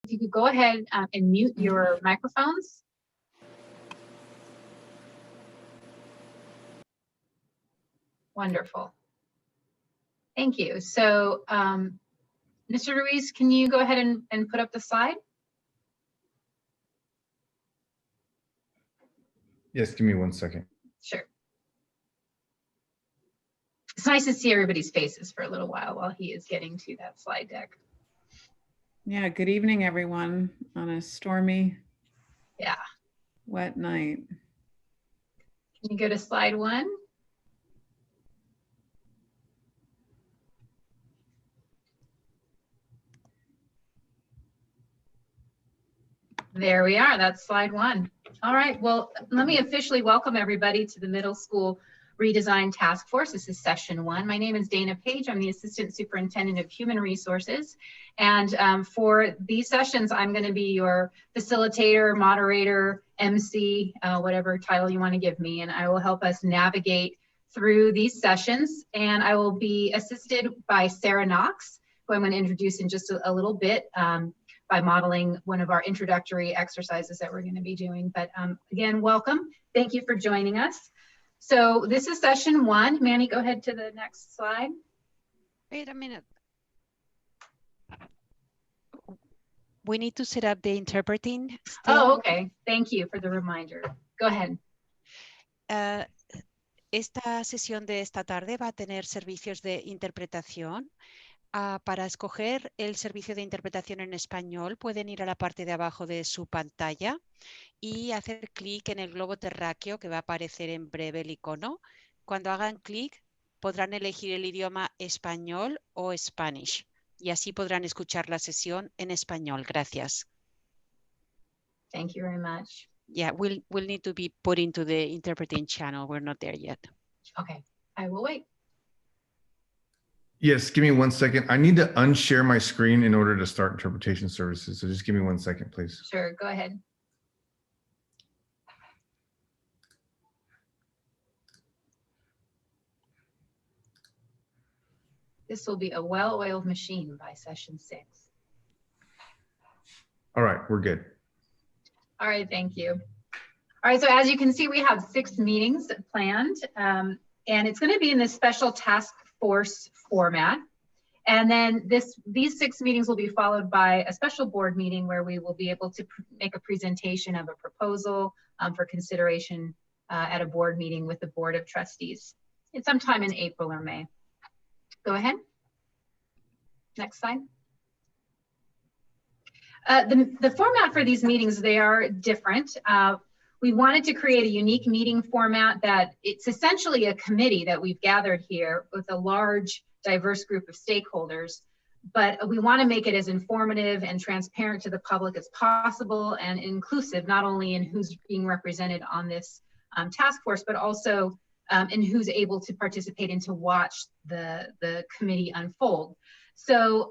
If you could go ahead and mute your microphones. Wonderful. Thank you. So, Mr. Ruiz, can you go ahead and put up the slide? Yes, give me 1 second. Sure. It's nice to see everybody's faces for a little while he is getting to that slide deck. Yeah, good evening, everyone, on a stormy, Yeah. wet night. Can you go to slide 1? There we are. That's slide 1. All right. Well, let me officially welcome everybody to the Middle School Redesign Task Force. This is session 1. My name is Dana Page. I'm the Assistant Superintendent of Human Resources. And for these sessions, I'm going to be your facilitator, moderator, MC, whatever title you want to give me. And I will help us navigate through these sessions. And I will be assisted by Sarah Knox, who I'm going to introduce in just a little bit, by modeling one of our introductory exercises that we're going to be doing. But again, welcome. Thank you for joining us. So this is session 1. Manny, go ahead to the next slide. Wait a minute. We need to set up the interpreting still. Oh, okay. Thank you for the reminder. Go ahead. Esta sesión de esta tarde va a tener servicios de interpretación. Para escoger el servicio de interpretación en español, pueden ir a la parte de abajo de su pantalla y hacer clic en el globo terráqueo que va a aparecer en breve el icono. Cuando hagan clic, podrán elegir el idioma español o Spanish y así podrán escuchar la sesión en español. Gracias. Thank you very much. Yeah, we'll need to be put into the interpreting channel. We're not there yet. Okay, I will wait. Yes, give me 1 second. I need to unshare my screen in order to start interpretation services. So just give me 1 second, please. Sure, go ahead. This will be a well-oiled machine by session 6. All right, we're good. All right, thank you. All right, so as you can see, we have 6 meetings planned, and it's going to be in this special task force format. And then these 6 meetings will be followed by a special board meeting where we will be able to make a presentation of a proposal for consideration at a board meeting with the Board of Trustees. It's sometime in April or May. Go ahead. Next slide. The format for these meetings, they are different. We wanted to create a unique meeting format that it's essentially a committee that we've gathered here with a large, diverse group of stakeholders, but we want to make it as informative and transparent to the public as possible and inclusive, not only in who's being represented on this task force, but also in who's able to participate and to watch the committee unfold. So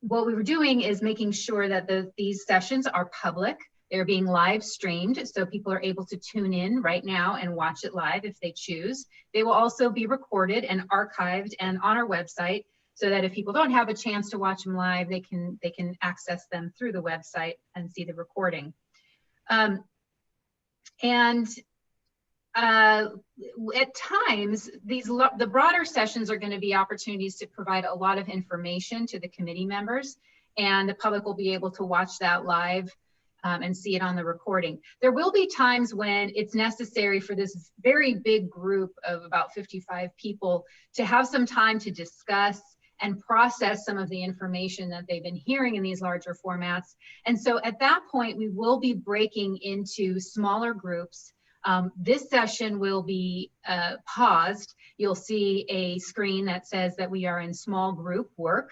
what we were doing is making sure that these sessions are public. They're being live streamed, so people are able to tune in right now and watch it live if they choose. They will also be recorded and archived and on our website so that if people don't have a chance to watch them live, they can access them through the website and see the recording. At times, the broader sessions are going to be opportunities to provide a lot of information to the committee members, and the public will be able to watch that live and see it on the recording. There will be times when it's necessary for this very big group of about 55 people to have some time to discuss and process some of the information that they've been hearing in these larger formats. And so at that point, we will be breaking into smaller groups. This session will be paused. You'll see a screen that says that we are in small group work.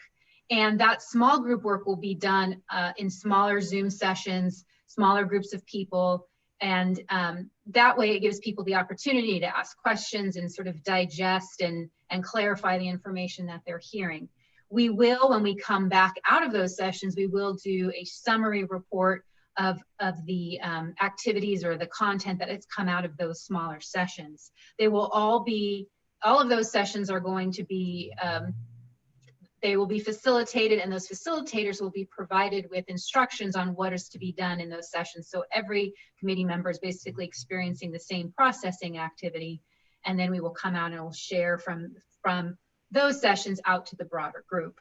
And that small group work will be done in smaller Zoom sessions, smaller groups of people. And that way it gives people the opportunity to ask questions and sort of digest and clarify the information that they're hearing. We will, when we come back out of those sessions, we will do a summary report of the activities or the content that has come out of those smaller sessions. They will all of those sessions are going to be they will be facilitated, and those facilitators will be provided with instructions on what is to be done in those sessions. So every committee member is basically experiencing the same processing activity, and then we will come out and we'll share from those sessions out to the broader group.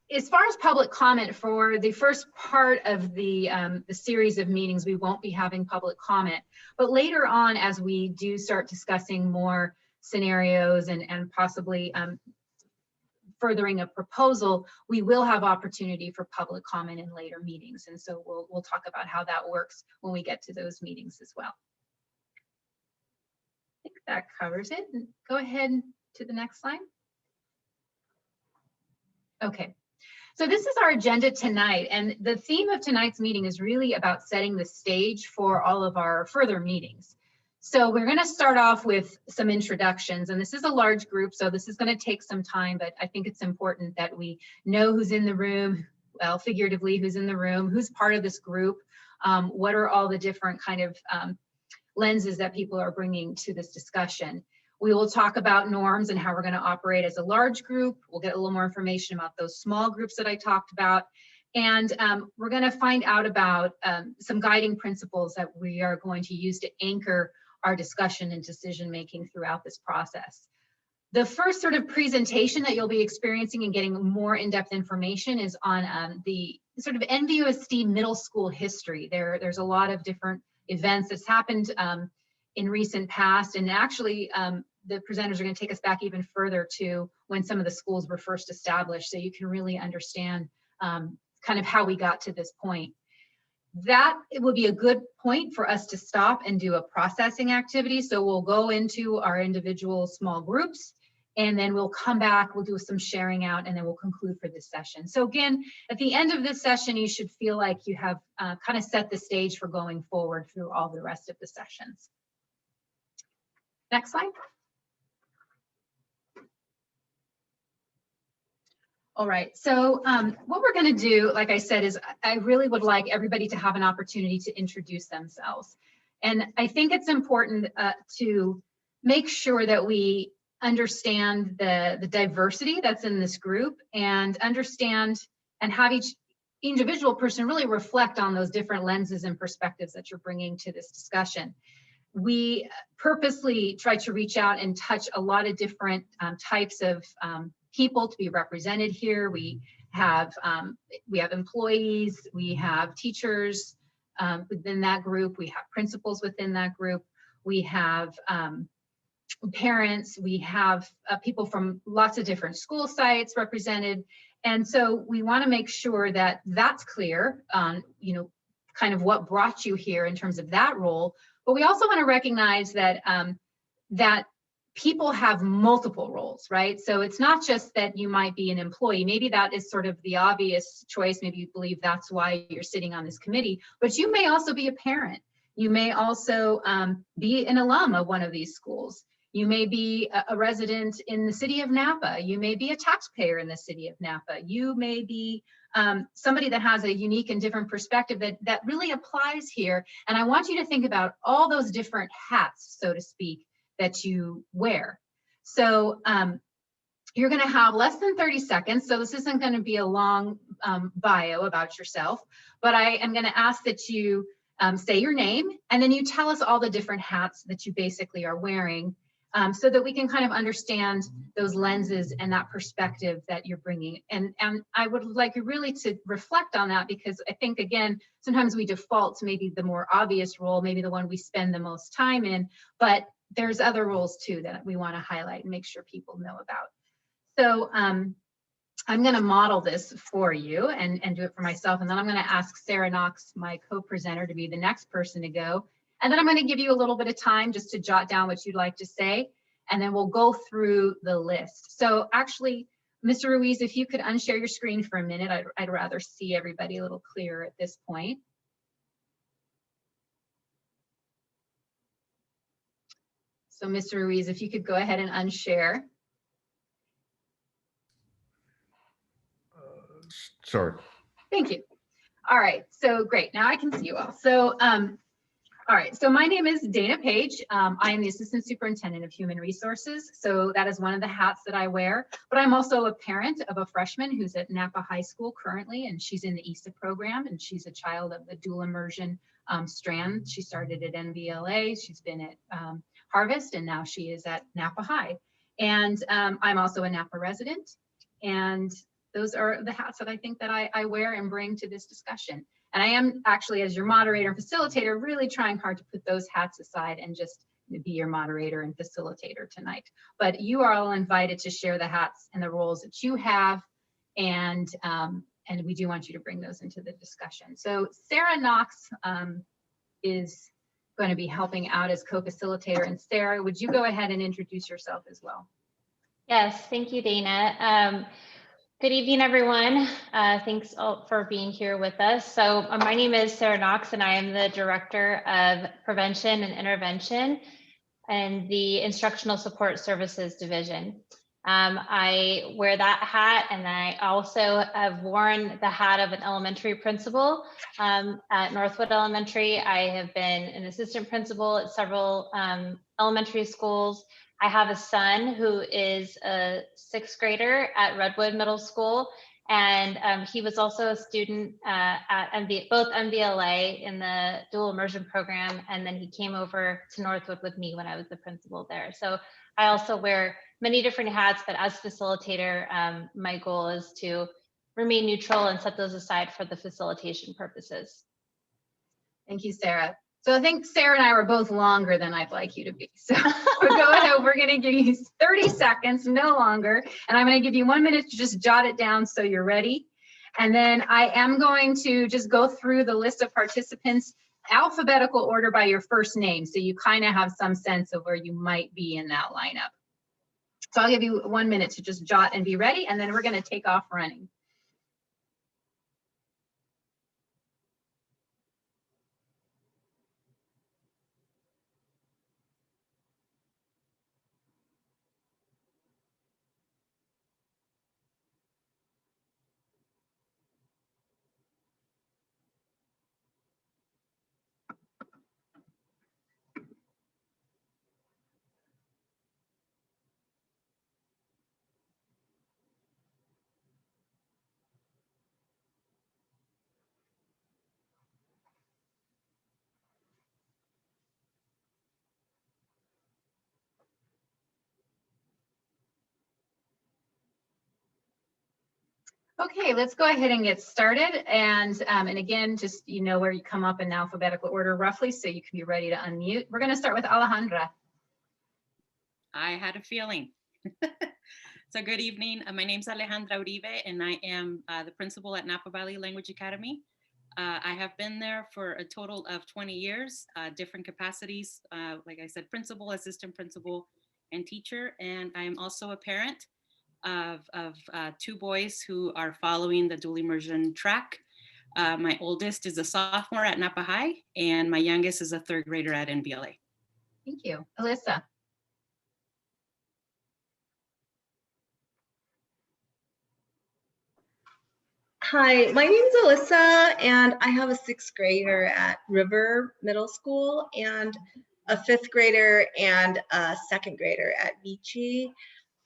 As far as public comment, for the first part of the series of meetings, we won't be having public comment. But later on, as we do start discussing more scenarios and possibly furthering a proposal, we will have opportunity for public comment in later meetings. And so we'll talk about how that works when we get to those meetings as well. I think that covers it. Go ahead to the next slide. Okay. So this is our agenda tonight, and the theme of tonight's meeting is really about setting the stage for all of our further meetings. So we're going to start off with some introductions, and this is a large group, so this is going to take some time, but I think it's important that we know who's in the room, well, figuratively, who's in the room, who's part of this group, what are all the different kind of lenses that people are bringing to this discussion. We will talk about norms and how we're going to operate as a large group. We'll get a little more information about those small groups that I talked about. And we're going to find out about some guiding principles that we are going to use to anchor our discussion and decision making throughout this process. The first sort of presentation that you'll be experiencing and getting more in-depth information is on the sort of Nbusd middle school history. There's a lot of different events that's happened in recent past, and actually the presenters are going to take us back even further to when some of the schools were first established, so you can really understand kind of how we got to this point. That it will be a good point for us to stop and do a processing activity. So we'll go into our individual small groups, and then we'll come back, we'll do some sharing out, and then we'll conclude for this session. So again, at the end of this session, you should feel like you have kind of set the stage for going forward through all the rest of the sessions. Next slide. All right, so what we're going to do, like I said, is I really would like everybody to have an opportunity to introduce themselves. And I think it's important to make sure that we understand the diversity that's in this group, and understand and have each individual person really reflect on those different lenses and perspectives that you're bringing to this discussion. We purposely try to reach out and touch a lot of different types of people to be represented here. We have employees, we have teachers within that group, we have principals within that group, we have parents, we have people from lots of different school sites represented. And so we want to make sure that that's clear on, you know, kind of what brought you here in terms of that role. But we also want to recognize that that people have multiple roles, right? So it's not just that you might be an employee. Maybe that is sort of the obvious choice. Maybe you believe that's why you're sitting on this committee, but you may also be a parent. You may also be an alum of one of these schools. You may be a resident in the city of Napa. You may be a taxpayer in the city of Napa. You may be somebody that has a unique and different perspective that really applies here. And I want you to think about all those different hats, so to speak, that you wear. So you're going to have less than 30 seconds. So this isn't going to be a long bio about yourself, but I am going to ask that you say your name, and then you tell us all the different hats that you basically are wearing, so that we can kind of understand those lenses and that perspective that you're bringing. And I would like you really to reflect on that, because I think, again, sometimes we default to maybe the more obvious role, maybe the one we spend the most time in, but there's other roles too that we want to highlight and make sure people know about. So I'm going to model this for you and do it for myself. And then I'm going to ask Sarah Knox, my co-presenter, to be the next person to go. And then I'm going to give you a little bit of time just to jot down what you'd like to say. And then we'll go through the list. So actually, Mr. Ruiz, if you could unshare your screen for a minute, I'd rather see everybody a little clearer at this point. So Mr. Ruiz, if you could go ahead and unshare. Sorry. Thank you. All right, so great. Now I can see you all. So All right, so my name is Dana Page. I am the Assistant Superintendent of Human Resources. So that is one of the hats that I wear, but I'm also a parent of a freshman who's at Napa High School currently, and she's in the EASTA program, and she's a child of the dual immersion strand. She started at NBLA, she's been at Harvest, and now she is at Napa High. And I'm also a Napa resident. And those are the hats that I think that I wear and bring to this discussion. And I am actually, as your moderator and facilitator, really trying hard to put those hats aside and just be your moderator and facilitator tonight. But you are all invited to share the hats and the roles that you have, and we do want you to bring those into the discussion. So Sarah Knox is going to be helping out as co-facilitator. And Sarah, would you go ahead and introduce yourself as well? Yes, thank you, Dana. Good evening, everyone. Thanks all for being here with us. So my name is Sarah Knox, and I am the Director of Prevention and Intervention in the Instructional Support Services Division. I wear that hat, and I also have worn the hat of an elementary principal at Northwood Elementary. I have been an assistant principal at several elementary schools. I have a son who is a 6th grader at Redwood Middle School, and he was also a student at both MBLA in the dual immersion program, and then he came over to Northwood with me when I was the principal there. So I also wear many different hats, but as facilitator, my goal is to remain neutral and set those aside for the facilitation purposes. Thank you, Sarah. So I think Sarah and I were both longer than I'd like you to be. So go ahead, we're going to give you 30 seconds, no longer. And I'm going to give you 1 minute to just jot it down so you're ready. And then I am going to just go through the list of participants, alphabetical order by your first name. So you kind of have some sense of where you might be in that lineup. So I'll give you 1 minute to just jot and be ready. And then we're going to take off running. Okay, let's go ahead and get started. And again, just you know where you come up in alphabetical order roughly, so you can be ready to unmute. We're going to start with Alejandra. I had a feeling. So good evening. My name's Alejandra Uribe, and I am the principal at Napa Valley Language Academy. I have been there for a total of 20 years, different capacities. Like I said, principal, assistant principal, and teacher. And I am also a parent of 2 boys who are following the dual immersion track. My oldest is a sophomore at Napa High, and my youngest is a 3rd grader at NBLA. Thank you. Alyssa. Hi, my name is Alyssa, and I have a 6th grader at River Middle School and a 5th grader and a 2nd grader at Beachy.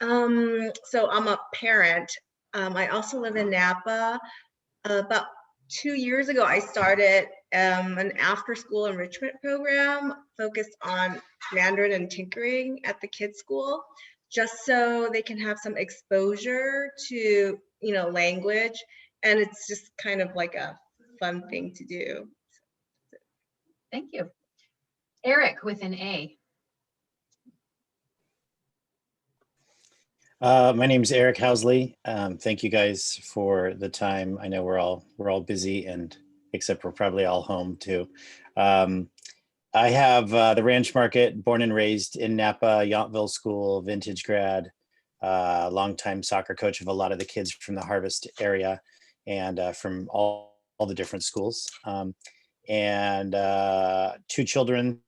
So I'm a parent. I also live in Napa. About 2 years ago, I started an after-school enrichment program focused on Mandarin and tinkering at the kids' school, just so they can have some exposure to, language. And it's just kind of like a fun thing to do. Thank you. Eric with an A. My name is Eric Housley. Thank you guys for the time. I know we're all busy, and except we're probably all home too. I have the Ranch Market, born and raised in Napa, Yountville School, vintage grad, longtime soccer coach of a lot of the kids from the Harvest area and from all the different schools. And 2 children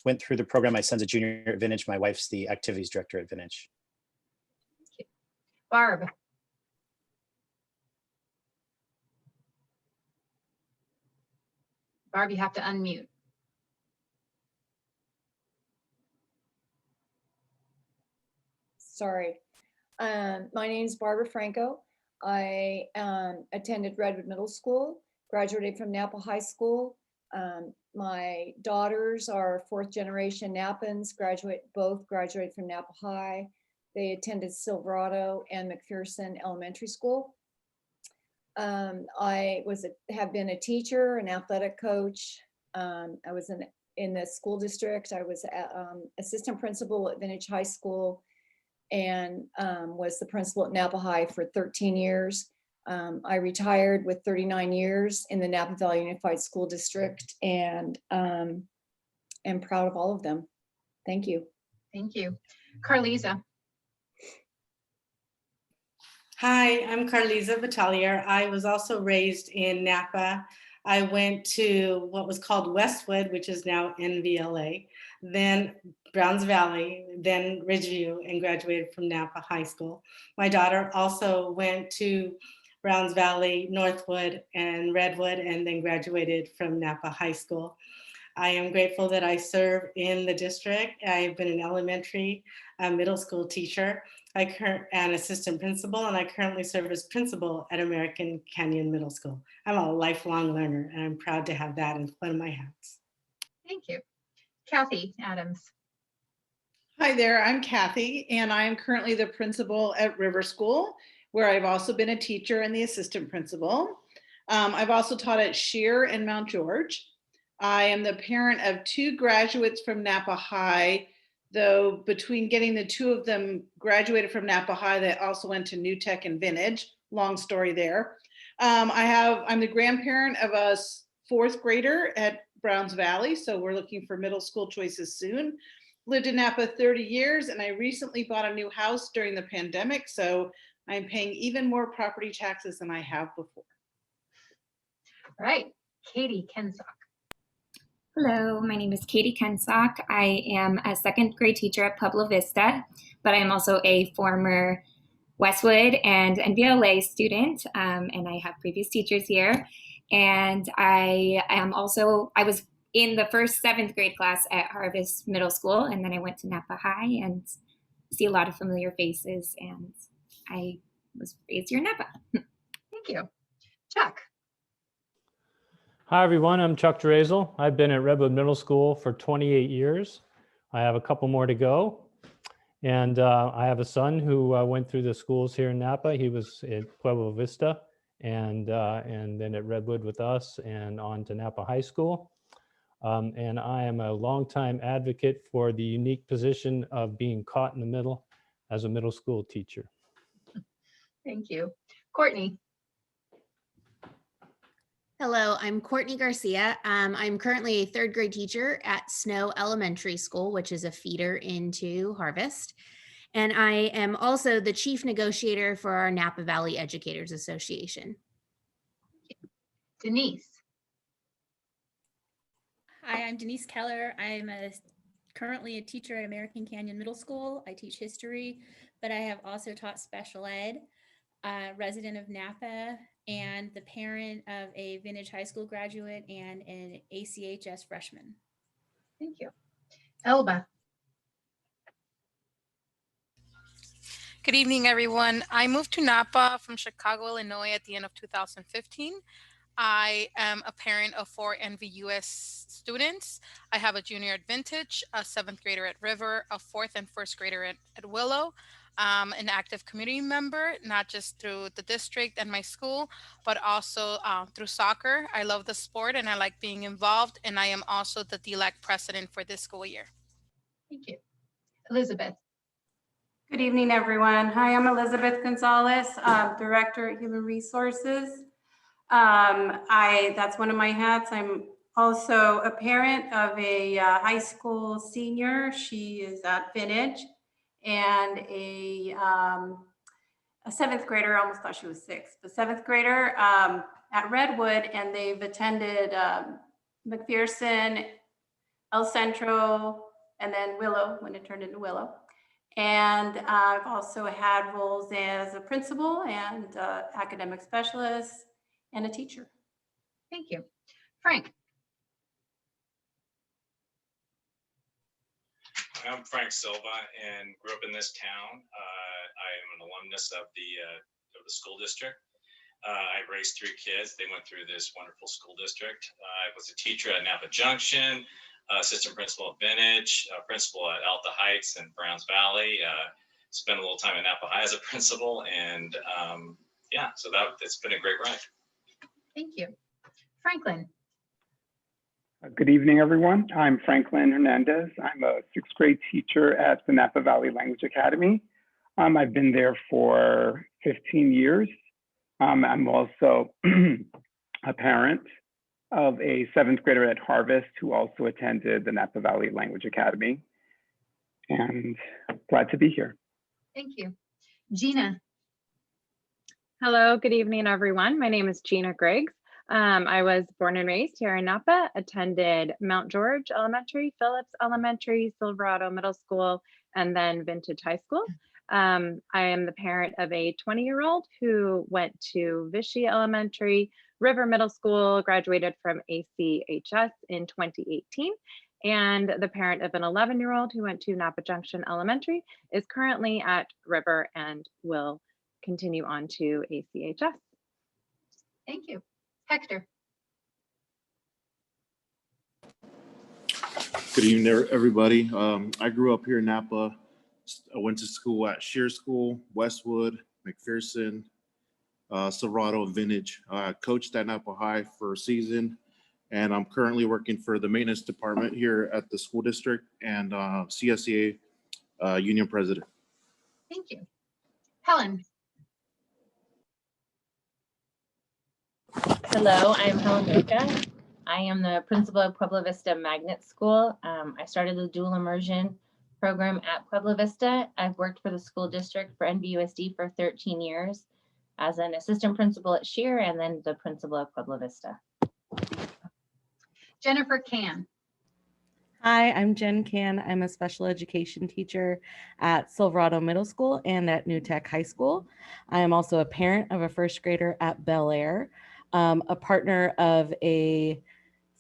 went through the program. My son's a junior at Vintage. My wife's the activities director at Vintage. Barb. Barb, you have to unmute. Sorry. My name is Barbara Franco. I attended Redwood Middle School, graduated from Napa High School. My daughters are fourth generation Napans, both graduated from Napa High. They attended Silverado and McPherson Elementary School. I have been a teacher, an athletic coach. I was in the school district. I was assistant principal at Vintage High School and was the principal at Napa High for 13 years. I retired with 39 years in the Napa Valley Unified School District and am proud of all of them. Thank you. Thank you. Carlisa. Hi, I'm Carlisa Battalier. I was also raised in Napa. I went to what was called Westwood, which is now NVLA, then Browns Valley, then Ridgeview, and graduated from Napa High School. My daughter also went to Browns Valley, Northwood, and Redwood, and then graduated from Napa High School. I am grateful that I serve in the district. I've been an elementary, middle school teacher, an assistant principal, and I currently serve as principal at American Canyon Middle School. I'm a lifelong learner, and I'm proud to have that in one of my hats. Thank you. Kathy Adams. Hi there, I'm Kathy, and I'm currently the principal at River School, where I've also been a teacher and the assistant principal. I've also taught at Shear and Mount George. I am the parent of 2 graduates from Napa High, though between getting the 2 of them graduated from Napa High, they also went to New Tech and Vintage. Long story there. I'm the grandparent of a 4th grader at Browns Valley, so we're looking for middle school choices soon. Lived in Napa 30 years, and I recently bought a new house during the pandemic, so I'm paying even more property taxes than I have before. All right, Katie Kensock. Hello, my name is Katie Kensock. I am a 2nd grade teacher at Pueblo Vista, but I'm also a former Westwood and NVLA student, and I have previous teachers here. And I was in the first 7th grade class at Harvest Middle School, and then I went to Napa High and see a lot of familiar faces, and I was raised here in Napa. Thank you. Chuck. Hi, everyone. I'm Chuck Drazel. I've been at Redwood Middle School for 28 years. I have a couple more to go. And I have a son who went through the schools here in Napa. He was at Pueblo Vista and then at Redwood with us and on to Napa High School. And I am a longtime advocate for the unique position of being caught in the middle as a middle school teacher. Thank you. Courtney. Hello, I'm Courtney Garcia. I'm currently a 3rd grade teacher at Snow Elementary School, which is a feeder into Harvest. And I am also the chief negotiator for our Napa Valley Educators Association. Denise. Hi, I'm Denise Keller. I'm currently a teacher at American Canyon Middle School. I teach history, but I have also taught special ed, resident of Napa, and the parent of a Vintage High School graduate and an ACHS freshman. Thank you. Elba. Good evening, everyone. I moved to Napa from Chicago, Illinois at the end of 2015. I am a parent of 4 NVUS students. I have a junior at Vintage, a 7th grader at River, a 4th and 1st grader at Willow. An active community member, not just through the district and my school, but also through soccer. I love the sport and I like being involved. And I am also the DLAC president for this school year. Thank you. Elizabeth. Good evening, everyone. Hi, I'm Elizabeth Gonzalez, Director at Human Resources. That's one of my hats. I'm also a parent of a high school senior. She is at Vintage. And a 7th grader, I almost thought she was 6, but 7th grader at Redwood, and they've attended McPherson, El Centro, and then Willow when it turned into Willow. And I've also had roles as a principal and academic specialist and a teacher. Thank you. Frank. I'm Frank Silva and grew up in this town. I am an alumnus of the school district. I raised 3 kids. They went through this wonderful school district. I was a teacher at Napa Junction, assistant principal at Vintage, principal at Alta Heights and Browns Valley. Spent a little time at Napa High as a principal, and yeah, so it's been a great ride. Thank you. Franklin. Good evening, everyone. I'm Franklin Hernandez. I'm a 6th grade teacher at the Napa Valley Language Academy. I've been there for 15 years. I'm also a parent of a 7th grader at Harvest who also attended the Napa Valley Language Academy, and glad to be here. Thank you. Gina. Hello, good evening, everyone. My name is Gina Griggs. I was born and raised here in Napa, attended Mount George Elementary, Phillips Elementary, Silverado Middle School, and then Vintage High School. I am the parent of a 20-year-old who went to Vichy Elementary, River Middle School, graduated from ACHS in 2018, and the parent of an 11-year-old who went to Napa Junction Elementary, is currently at River and will continue on to ACHS. Thank you. Hector. Good evening, everybody. I grew up here in Napa. I went to school at Shear School, Westwood, McPherson, Silverado, and Vintage. I coached at Napa High for a season, and I'm currently working for the maintenance department here at the school district and CSEA union president. Thank you. Helen. Hello, I'm Helen Roca. I am the principal of Puebla Vista Magnet School. I started the dual immersion program at Puebla Vista. I've worked for the school district for Nbusd for 13 years as an assistant principal at Shear and then the principal of Puebla Vista. Jennifer Can. Hi, I'm Jen Can. I'm a special education teacher at Silverado Middle School and at New Tech High School. I am also a parent of a 1st grader at Bel Air, a partner of a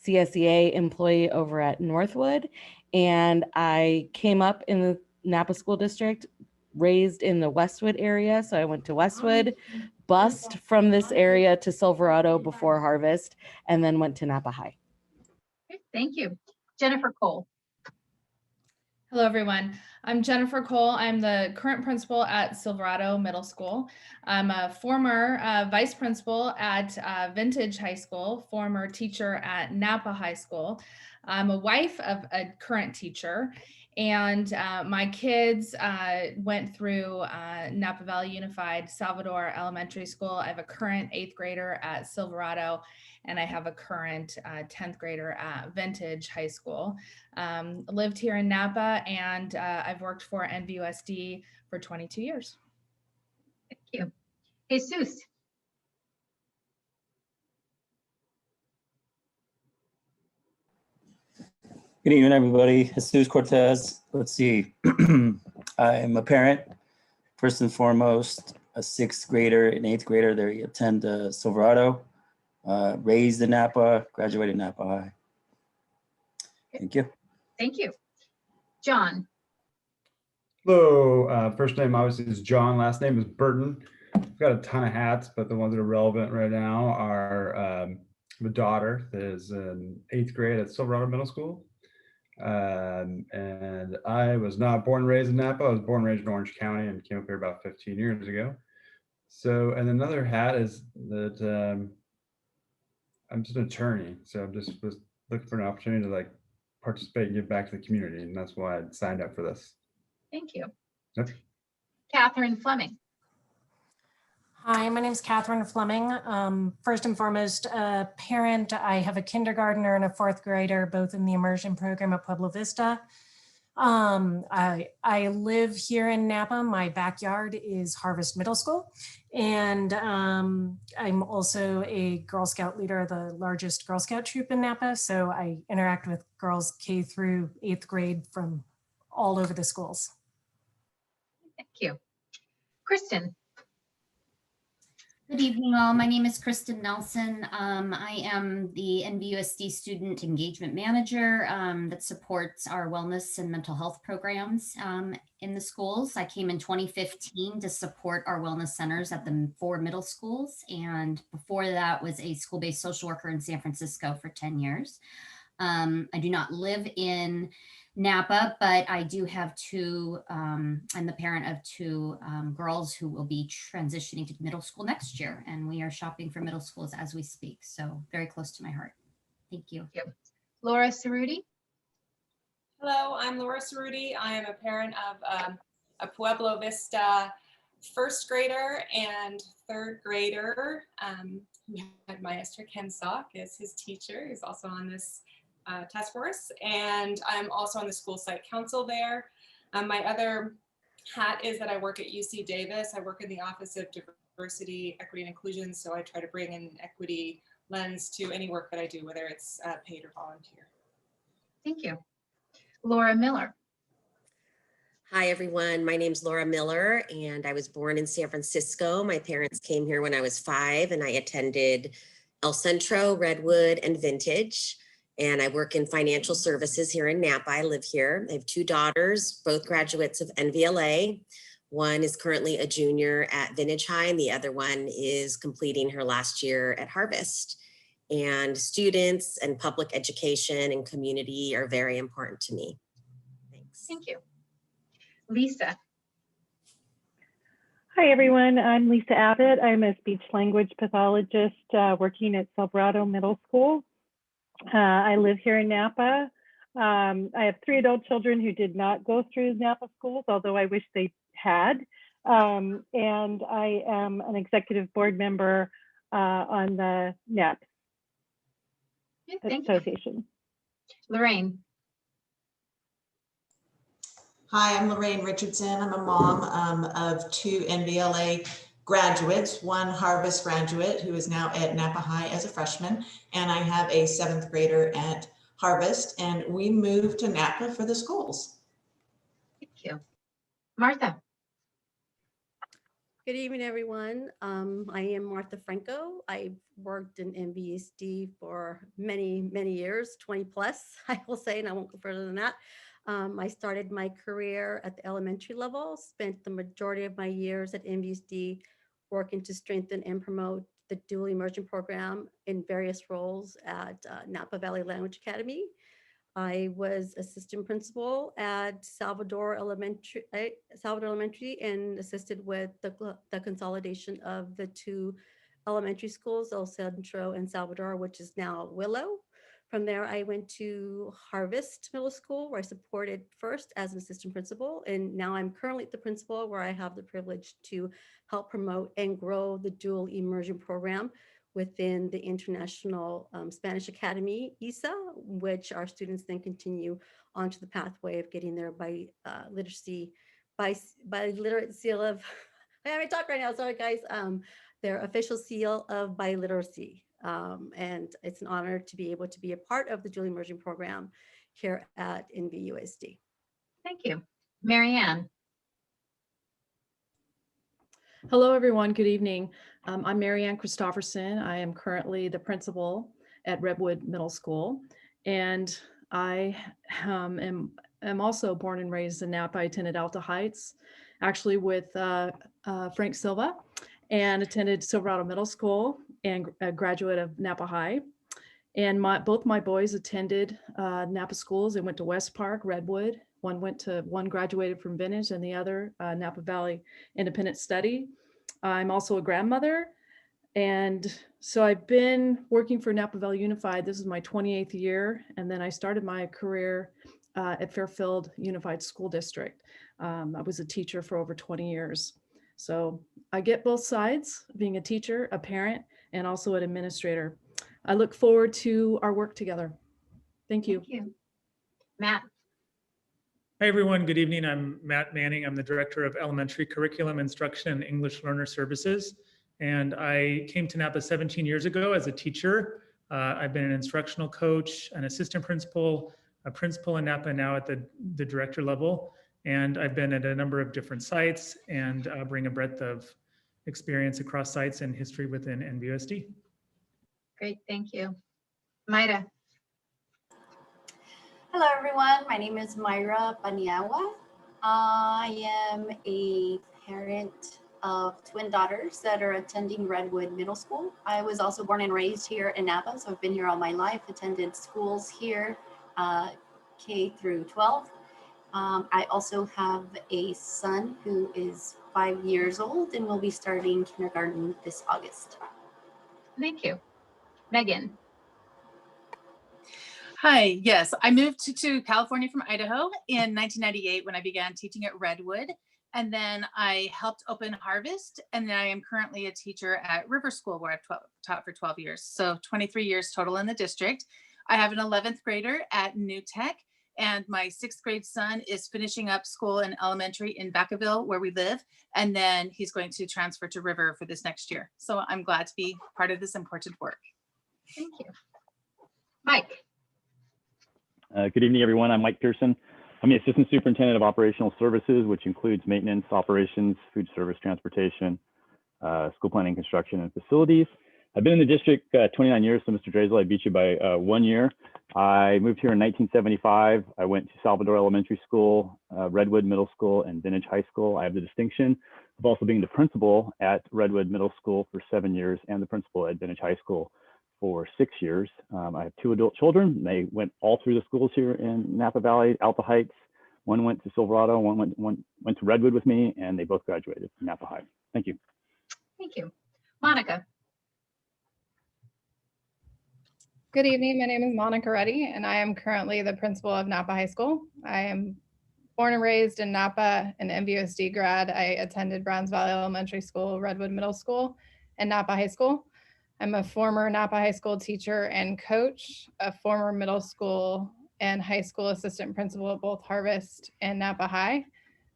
CSEA employee over at Northwood, and I came up in the Napa School District, raised in the Westwood area, so I went to Westwood, bused from this area to Silverado before Harvest, and then went to Napa High. Okay, thank you. Jennifer Cole. Hello, everyone. I'm Jennifer Cole. I'm the current principal at Silverado Middle School. I'm a former vice principal at Vintage High School, former teacher at Napa High School. I'm a wife of a current teacher, and my kids went through Napa Valley Unified Salvador Elementary School. I have a current 8th grader at Silverado, and I have a current 10th grader at Vintage High School. Lived here in Napa, and I've worked for Nbusd for 22 years. Thank you. Jesus. Good evening, everybody. Jesus Cortez. Let's see. I'm a parent, first and foremost, a 6th grader and 8th grader. They attend Silverado, raised in Napa, graduated Napa High. Thank you. Thank you. John. Hello. First name obviously is John. Last name is Burton. I've got a ton of hats, but the ones that are relevant right now are the daughter that is in 8th grade at Silverado Middle School. And I was not born and raised in Napa. I was born and raised in Orange County and came up here about 15 years ago. So, and another hat is that I'm just an attorney. So I'm just was looking for an opportunity to like participate and give back to the community. And that's why I signed up for this. Thank you. Yep. Katherine Fleming. Hi, my name is Katherine Fleming. First and foremost, a parent. I have a kindergartner and a 4th grader, both in the immersion program at Puebla Vista. I live here in Napa. My backyard is Harvest Middle School. And I'm also a Girl Scout leader of the largest Girl Scout troop in Napa. So I interact with girls K through 8th grade from all over the schools. Thank you. Kristen. Good evening, all. My name is Kristen Nelson. I am the Nbusd Student Engagement Manager that supports our wellness and mental health programs in the schools. I came in 2015 to support our wellness centers at the 4 middle schools, and before that was a school-based social worker in San Francisco for 10 years. I do not live in Napa, but I do have I'm the parent of 2 girls who will be transitioning to middle school next year, and we are shopping for middle schools as we speak. So very close to my heart. Thank you. Thank you. Laura Cerruti. Hello, I'm Laura Cerruti. I am a parent of a Pueblo Vista first grader and third grader who had Maestro Ken Sock as his teacher. He's also on this task force, and I'm also on the school site council there. My other hat is that I work at UC Davis. I work in the Office of Diversity, Equity, and Inclusion, so I try to bring an equity lens to any work that I do, whether it's paid or volunteer. Thank you. Laura Miller. Hi, everyone. My name's Laura Miller, and I was born in San Francisco. My parents came here when I was 5, and I attended El Centro, Redwood, and Vintage. And I work in financial services here in Napa. I live here. I have 2 daughters, both graduates of NVLA. One is currently a junior at Vintage High, and the other one is completing her last year at Harvest. And students and public education and community are very important to me. Thanks. Thank you. Lisa. Hi, everyone. I'm Lisa Abbott. I'm a speech language pathologist working at Silverado Middle School. I live here in Napa. I have 3 adult children who did not go through Napa schools, although I wish they had. And I am an executive board member on the NAP Association. Lorraine. Hi, I'm Lorraine Richardson. I'm a mom of 2 NVLA graduates, one Harvest graduate who is now at Napa High as a freshman, and I have a 7th grader at Harvest, and we moved to Napa for the schools. Thank you. Martha. Good evening, everyone. I am Martha Franco. I've worked in Nbusd for many, many years, 20 plus, I will say, and I won't go further than that. I started my career at the elementary level, spent the majority of my years at Nbusd working to strengthen and promote the dual immersion program in various roles at Napa Valley Language Academy. I was assistant principal at Salvador Elementary and assisted with the consolidation of the 2 elementary schools, El Centro and Salvador, which is now Willow. From there, I went to Harvest Middle School, where I supported first as an assistant principal, and now I'm currently the principal, where I have the privilege to help promote and grow the dual immersion program within the International Spanish Academy, ISA, which our students then continue onto the pathway of getting their biliterate seal of, I haven't talked right now, sorry guys, their official seal of biliteracy. And it's an honor to be able to be a part of the dual immersion program here at Nbusd. Thank you. Marianne. Hello, everyone. Good evening. I'm Marianne Christofferson. I am currently the principal at Redwood Middle School, and I am also born and raised in Napa. I attended Alta Heights, actually with Frank Silva, and attended Silverado Middle School and a graduate of Napa High. And both my boys attended Napa schools and went to West Park, Redwood. One graduated from Vintage and the other Napa Valley Independent Study. I'm also a grandmother. And so I've been working for Napa Valley Unified. This is my 28th year. And then I started my career at Fairfield Unified School District. I was a teacher for over 20 years. So I get both sides, being a teacher, a parent, and also an administrator. I look forward to our work together. Thank you. Thank you. Matt. Hi, everyone. Good evening. I'm Matt Manning. I'm the Director of Elementary Curriculum Instruction and English Learner Services. And I came to Napa 17 years ago as a teacher. I've been an instructional coach, an assistant principal, a principal in Napa, now at the director level. And I've been at a number of different sites and bring a breadth of experience across sites and history within Nbusd. Great, thank you. Mayra. Hello, everyone. My name is Myra Paniagua. I am a parent of twin daughters that are attending Redwood Middle School. I was also born and raised here in Napa, so I've been here all my life, attended schools here, K through 12. I also have a son who is 5 years old and will be starting kindergarten this August. Thank you. Megan. Hi, yes, I moved to California from Idaho in 1998 when I began teaching at Redwood. And then I helped open Harvest. And then I am currently a teacher at River School where I've taught for 12 years. So 23 years total in the district. I have an 11th grader at New Tech. And my 6th grade son is finishing up school in elementary in Vacaville where we live. And then he's going to transfer to River for this next year. So I'm glad to be part of this important work. Thank you. Mike. Good evening, everyone. I'm Mike Pearson. I'm the Assistant Superintendent of Operational Services, which includes maintenance, operations, food service, transportation, school planning, construction, and facilities. I've been in the district 29 years, so Mr. Drazel, I beat you by 1 year. I moved here in 1975. I went to Salvador Elementary School, Redwood Middle School, and Vintage High School. I have the distinction of also being the principal at Redwood Middle School for 7 years and the principal at Vintage High School for 6 years. I have 2 adult children. They went all through the schools here in Napa Valley, Alta Heights. One went to Silverado, one went to Redwood with me, and they both graduated from Napa High. Thank you. Thank you. Monica. Good evening. My name is Monica Reddy, and I am currently the principal of Napa High School. I am born and raised in Napa, an Nbusd grad. I attended Browns Valley Elementary School, Redwood Middle School, and Napa High School. I'm a former Napa High School teacher and coach, a former middle school and high school assistant principal at both Harvest and Napa High.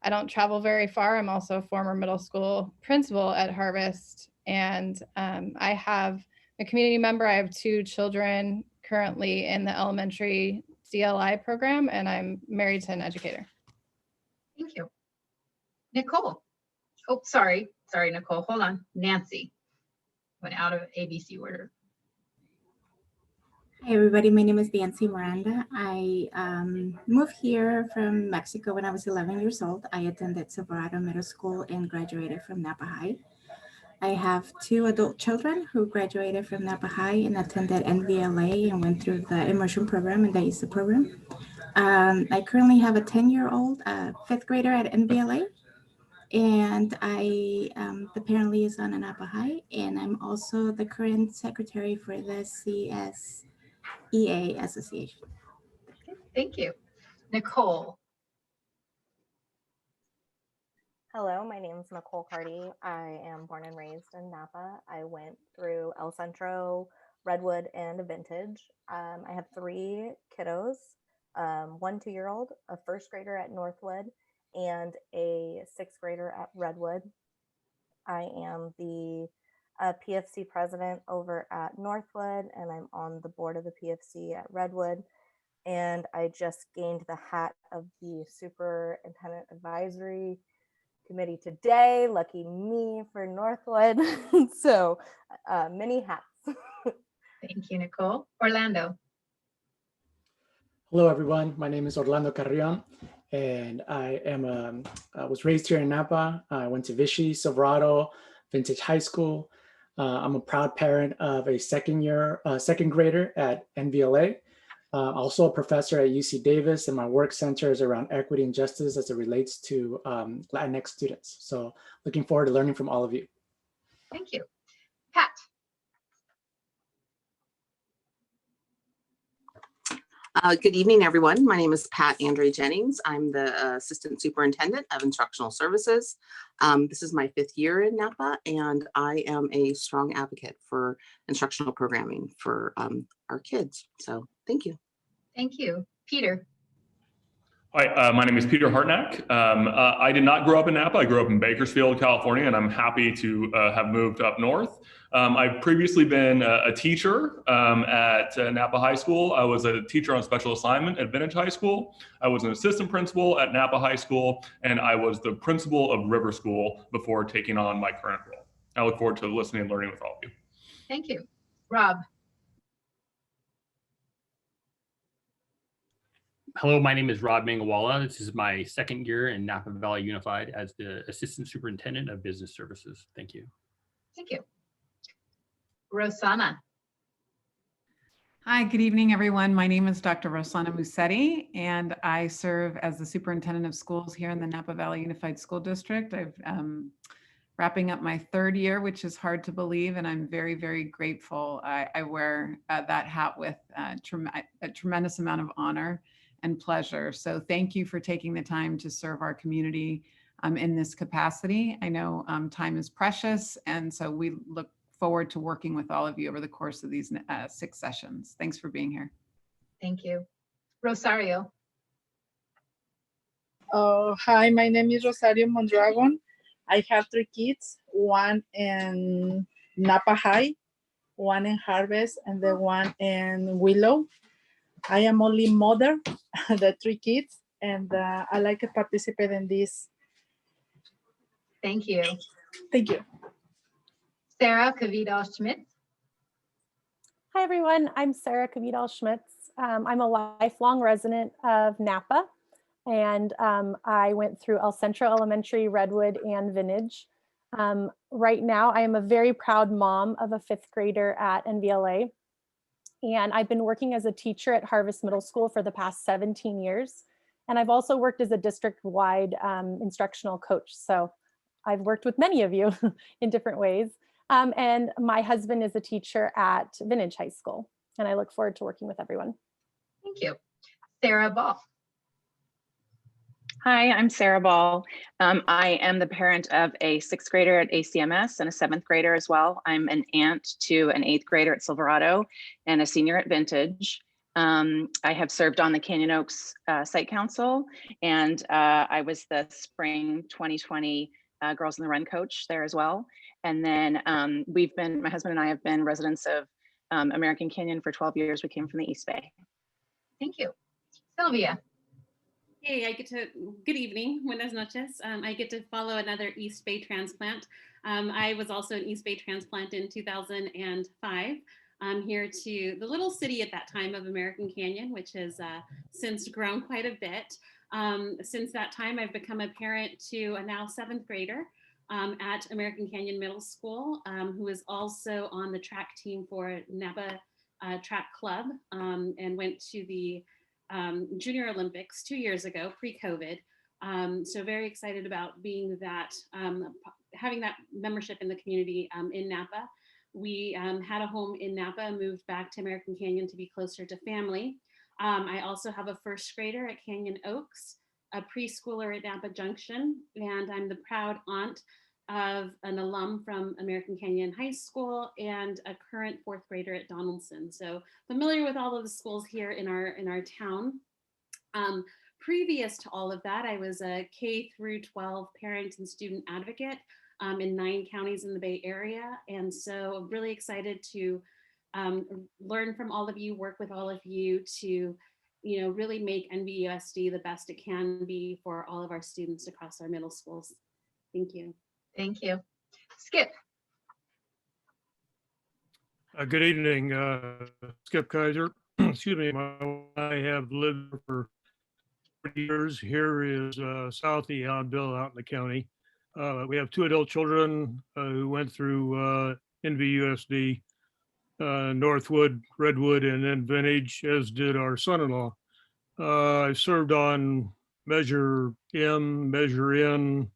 I don't travel very far. I'm also a former middle school principal at Harvest. And I have a community member. I have 2 children currently in the elementary CLI program, and I'm married to an educator. Thank you. Nicole. Oh, sorry, Nicole. Hold on. Nancy. Went out of ABC order. Hi, everybody. My name is Nancy Miranda. I moved here from Mexico when I was 11 years old. I attended Silverado Middle School and graduated from Napa High. I have 2 adult children who graduated from Napa High and attended NVLA and went through the immersion program and the ISA program. I currently have a 10-year-old 5th grader at NVLA. And I am the parent liaison at Napa High, and I'm also the current secretary for the CSEA Association. Okay, thank you. Nicole. Hello, my name is Nicole Carty. I am born and raised in Napa. I went through El Centro, Redwood, and Vintage. I have 3 kiddos, 1 2-year-old, a 1st grader at Northwood, and a 6th grader at Redwood. I am the PFC president over at Northwood, and I'm on the board of the PFC at Redwood. And I just gained the hat of the Superintendent Advisory Committee today. Lucky me for Northwood. So many hats. Thank you, Nicole. Orlando. Hello, everyone. My name is Orlando Carrillon, and I was raised here in Napa. I went to Vichy, Silverado, Vintage High School. I'm a proud parent of a second grader at NVLA. Also a professor at UC Davis, and my work center is around equity and justice as it relates to Latinx students. So looking forward to learning from all of you. Thank you. Pat. Good evening, everyone. My name is Pat Andrea Jennings. I'm the Assistant Superintendent of Instructional Services. This is my 5th year in Napa, and I am a strong advocate for instructional programming for our kids. So thank you. Thank you. Peter. Hi, my name is Peter Hartneck. I did not grow up in Napa. I grew up in Bakersfield, California, and I'm happy to have moved up north. I've previously been a teacher at Napa High School. I was a teacher on special assignment at Vintage High School. I was an assistant principal at Napa High School, and I was the principal of River School before taking on my current role. I look forward to listening and learning with all of you. Thank you. Rob. Hello, my name is Rob Mangawala. This is my second year in Napa Valley Unified as the Assistant Superintendent of Business Services. Thank you. Thank you. Rosanna. Hi, good evening, everyone. My name is Dr. Rosanna Musetti, and I serve as the Superintendent of Schools here in the Napa Valley Unified School District. I'm wrapping up my third year, which is hard to believe, and I'm very, very grateful. I wear that hat with a tremendous amount of honor and pleasure. So thank you for taking the time to serve our community in this capacity. I know time is precious, and so we look forward to working with all of you over the course of these 6 sessions. Thanks for being here. Thank you. Rosario. Hi, my name is Rosario Mondragon. I have 3 kids, one in Napa High, one in Harvest, and the one in Willow. I am only mother, the 3 kids, and I like to participate in this. Thank you. Thank you. Sarah Kvidal-Schmitz. Hi, everyone. I'm Sarah Kvidal-Schmitz. I'm a lifelong resident of Napa, and I went through El Centro Elementary, Redwood, and Vintage. Right now, I am a very proud mom of a 5th grader at NVLA, and I've been working as a teacher at Harvest Middle School for the past 17 years. And I've also worked as a district-wide instructional coach. So I've worked with many of you in different ways. And my husband is a teacher at Vintage High School, and I look forward to working with everyone. Thank you. Sarah Ball. Hi, I'm Sarah Ball. I am the parent of a 6th grader at ACMS and a 7th grader as well. I'm an aunt to an 8th grader at Silverado and a senior at Vintage. I have served on the Canyon Oaks Site Council, and I was the spring 2020 Girls in the Run coach there as well. And then my husband and I have been residents of American Canyon for 12 years. We came from the East Bay. Thank you. Sylvia. Hey, good evening, buenas noches. I get to follow another East Bay transplant. I was also an East Bay transplant in 2005. I'm here to the little city at that time of American Canyon, which has since grown quite a bit. Since that time, I've become a parent to a now 7th grader at American Canyon Middle School, who is also on the track team for Napa Track Club and went to the Junior Olympics 2 years ago, pre-COVID. So very excited about being that, having that membership in the community in Napa. We had a home in Napa, moved back to American Canyon to be closer to family. I also have a 1st grader at Canyon Oaks, a preschooler at Napa Junction, and I'm the proud aunt of an alum from American Canyon High School and a current 4th grader at Donaldson. So familiar with all of the schools here in our town. Previous to all of that, I was a K through 12 parent and student advocate in 9 counties in the Bay Area. And so I'm really excited to learn from all of you, work with all of you to really make NBUSD the best it can be for all of our students across our middle schools. Thank you. Thank you. Skip. Good evening, Skip Kaiser. Excuse me, I have lived for 40 years. Here is South Eonville out in the county. We have 2 adult children who went through NBUSD, Northwood, Redwood, and then Vintage, as did our son-in-law. I served on Measure M, Measure N,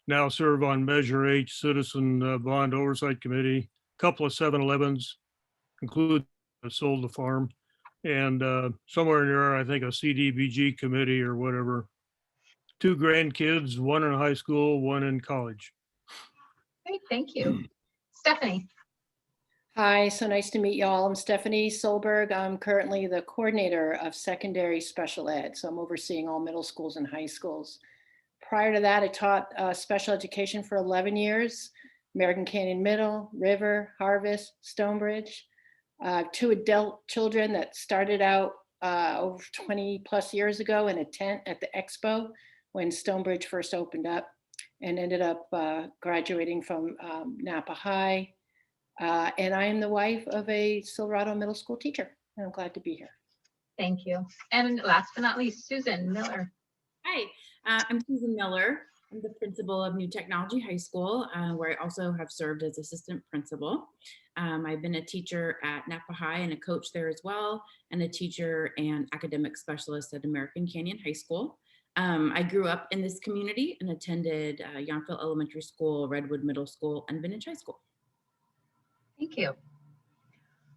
now serve on Measure H, Citizen Bond Oversight Committee, a couple of 7-Elevens, include sold the farm, and somewhere in there, I think a CDBG committee or whatever. 2 grandkids, one in high school, one in college. Great, thank you. Stephanie. Hi, so nice to meet y'all. I'm Stephanie Solberg. I'm currently the coordinator of secondary special ed. So I'm overseeing all middle schools and high schools. Prior to that, I taught special education for 11 years, American Canyon Middle, River, Harvest, Stonebridge. 2 adult children that started out over 20 plus years ago in a tent at the expo when Stonebridge first opened up. and ended up graduating from Napa High. And I am the wife of a Silverado Middle School teacher, and I'm glad to be here. Thank you. And last but not least, Susan Miller. Hi, I'm Susan Miller. I'm the principal of New Technology High School, where I also have served as assistant principal. I've been a teacher at Napa High and a coach there as well, and a teacher and academic specialist at American Canyon High School. I grew up in this community and attended Yountville Elementary School, Redwood Middle School, and Vintage High School. Thank you.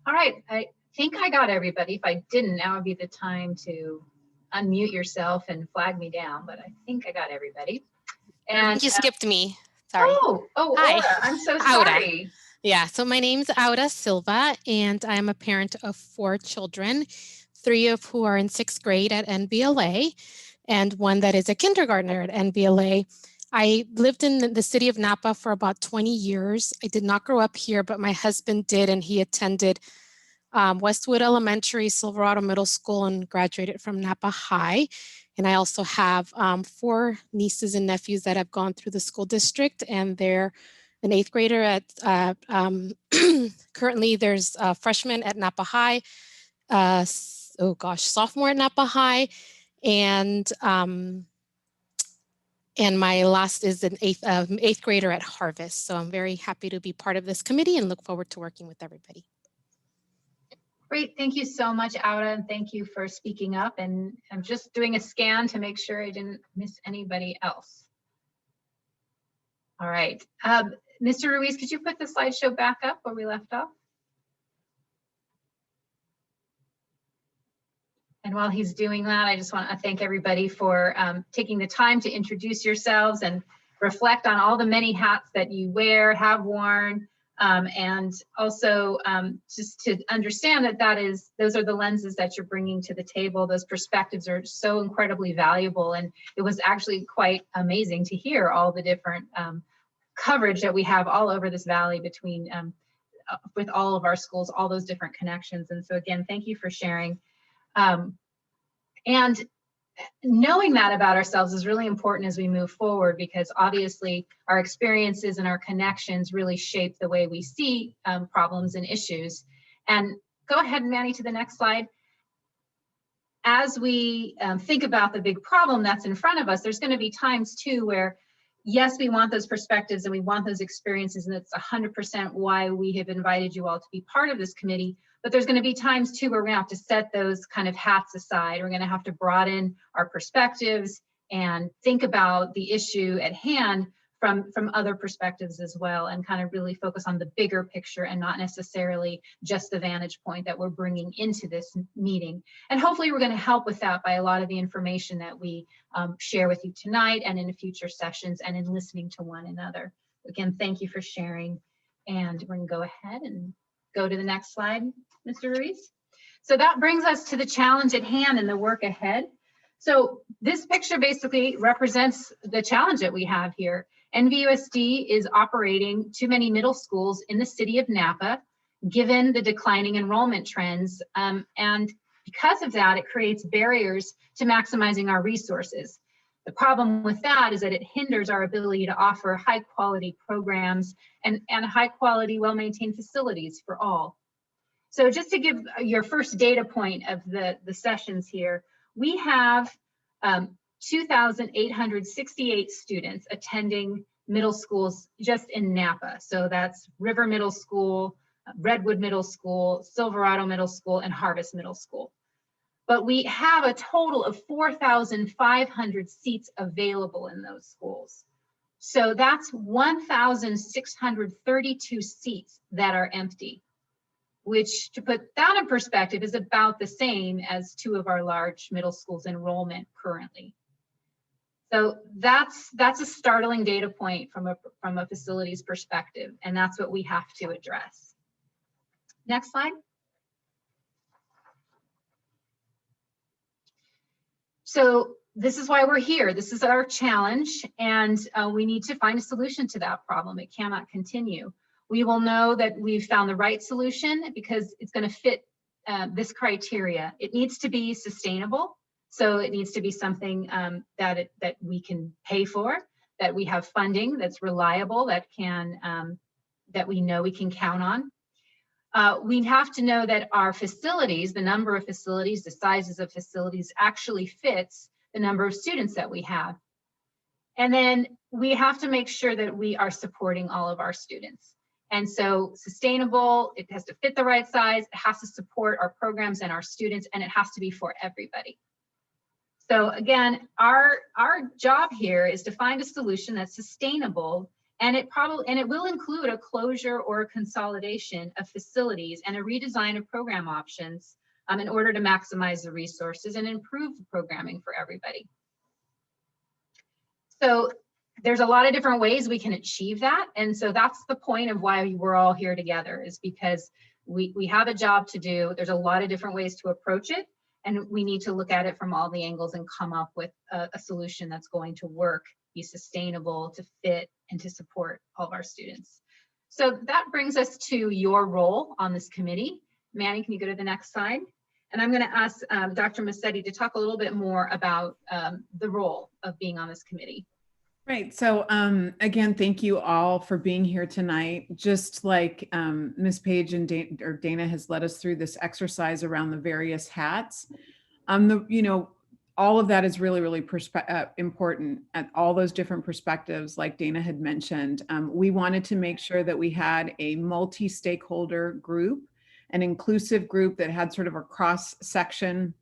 All right, I think I got everybody. If I didn't, now would be the time to unmute yourself and flag me down, but I think I got everybody. And you skipped me. Sorry. Oh, Hi. Aura, I'm so Aura. sorry. Yeah, so my name's Aura Silva, and I'm a parent of 4 children, 3 of who are in 6th grade at NBLA, and 1 that is a kindergartner at NBLA. I lived in the city of Napa for about 20 years. I did not grow up here, but my husband did, and he attended Westwood Elementary, Silverado Middle School, and graduated from Napa High. And I also have 4 nieces and nephews that have gone through the school district, and they're an 8th grader at, currently there's a freshman at Napa High, sophomore at Napa High, and my last is an 8th grader at Harvest. So I'm very happy to be part of this committee and look forward to working with everybody. Great, thank you so much, Aura, and thank you for speaking up. And I'm just doing a scan to make sure I didn't miss anybody else. All right, Mr. Ruiz, could you put the slideshow back up where we left off? And while he's doing that, I just want to thank everybody for taking the time to introduce yourselves and reflect on all the many hats that you wear, have worn, and also just to understand that those are the lenses that you're bringing to the table. Those perspectives are so incredibly valuable, and it was actually quite amazing to hear all the different coverage that we have all over this valley between with all of our schools, all those different connections. And so again, thank you for sharing. And knowing that about ourselves is really important as we move forward, because obviously our experiences and our connections really shape the way we see problems and issues. And go ahead, Manny, to the next slide. As we think about the big problem that's in front of us, there's going to be times too where, yes, we want those perspectives and we want those experiences, and it's 100% why we have invited you all to be part of this committee. But there's going to be times too where we're going to have to set those kind of hats aside. We're going to have to broaden our perspectives and think about the issue at hand from other perspectives as well, and kind of really focus on the bigger picture and not necessarily just the vantage point that we're bringing into this meeting. And hopefully we're going to help with that by a lot of the information that we share with you tonight and in future sessions and in listening to one another. Again, thank you for sharing. And we're going to go ahead and go to the next slide, Mr. Ruiz. So that brings us to the challenge at hand and the work ahead. So this picture basically represents the challenge that we have here. Nbusd is operating too many middle schools in the city of Napa, given the declining enrollment trends. And because of that, it creates barriers to maximizing our resources. The problem with that is that it hinders our ability to offer high quality programs and high quality, well-maintained facilities for all. So just to give your first data point of the sessions here, we have 2,868 students attending middle schools just in Napa. So that's River Middle School, Redwood Middle School, Silverado Middle School, and Harvest Middle School. But we have a total of 4,500 seats available in those schools. So that's 1,632 seats that are empty, which, to put that in perspective, is about the same as 2 of our large middle schools enrollment currently. So that's a startling data point from a facilities perspective, and that's what we have to address. Next slide. So this is why we're here. This is our challenge, and we need to find a solution to that problem. It cannot continue. We will know that we've found the right solution because it's going to fit this criteria. It needs to be sustainable. So it needs to be something that we can pay for. that we have funding that's reliable, that we know we can count on. We have to know that our facilities, the number of facilities, the sizes of facilities actually fits the number of students that we have. And then we have to make sure that we are supporting all of our students. And so sustainable, it has to fit the right size, it has to support our programs and our students, and it has to be for everybody. So again, our job here is to find a solution that's sustainable, and it will include a closure or a consolidation of facilities and a redesign of program options in order to maximize the resources and improve the programming for everybody. So there's a lot of different ways we can achieve that. And so that's the point of why we're all here together, is because we have a job to do. There's a lot of different ways to approach it, and we need to look at it from all the angles and come up with a solution that's going to work, be sustainable, to fit, and to support all of our students. So that brings us to your role on this committee. Manny, can you go to the next slide? And I'm going to ask Dr. Massetti to talk a little bit more about the role of being on this committee. Right. So again, thank you all for being here tonight. Just like Ms. Page and Dana has led us through this exercise around the various hats. All of that is really, really important at all those different perspectives, like Dana had mentioned. We wanted to make sure that we had a multi-stakeholder group, an inclusive group that had sort of a cross-section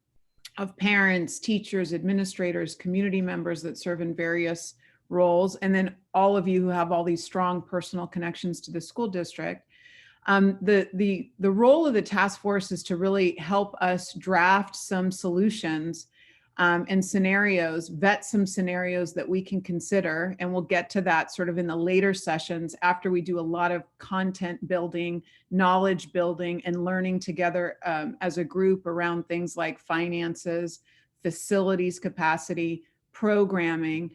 of parents, teachers, administrators, community members that serve in various roles, and then all of you who have all these strong personal connections to the school district. The role of the task force is to really help us draft some solutions and scenarios, vet some scenarios that we can consider, and we'll get to that sort of in the later sessions after we do a lot of content building, knowledge building, and learning together as a group around things like finances, facilities capacity, programming.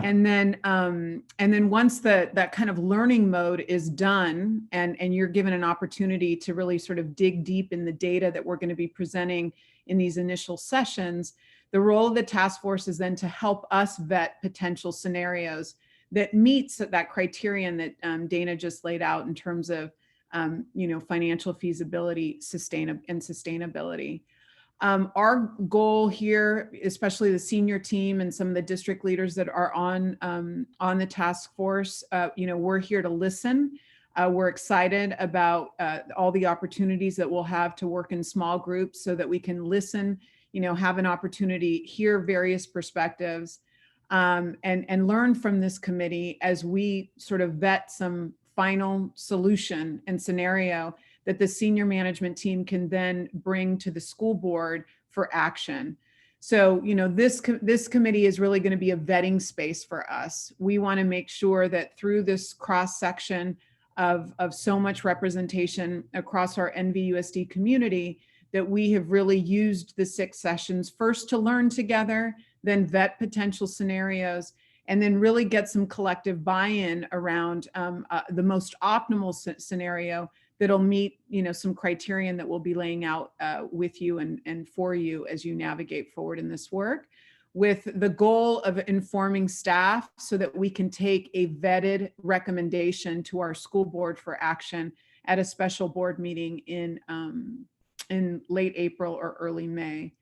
And then once that kind of learning mode is done, and you're given an opportunity to really sort of dig deep in the data that we're going to be presenting in these initial sessions, the role of the task force is then to help us vet potential scenarios that meets that criterion that Dana just laid out in terms of financial feasibility, sustainability. Our goal here, especially the senior team and some of the district leaders that are on the task force, we're here to listen. We're excited about all the opportunities that we'll have to work in small groups so that we can listen, have an opportunity, hear various perspectives, and learn from this committee as we sort of vet some final solution and scenario that the senior management team can then bring to the school board for action. So, this committee is really going to be a vetting space for us. We want to make sure that through this cross section of so much representation across our Nbusd community, that we have really used the 6 sessions first to learn together, then vet potential scenarios, and then really get some collective buy-in around the most optimal scenario that'll meet, some criterion that we'll be laying out with you and for you as you navigate forward in this work, with the goal of informing staff so that we can take a vetted recommendation to our school board for action at a special board meeting in late April or early May.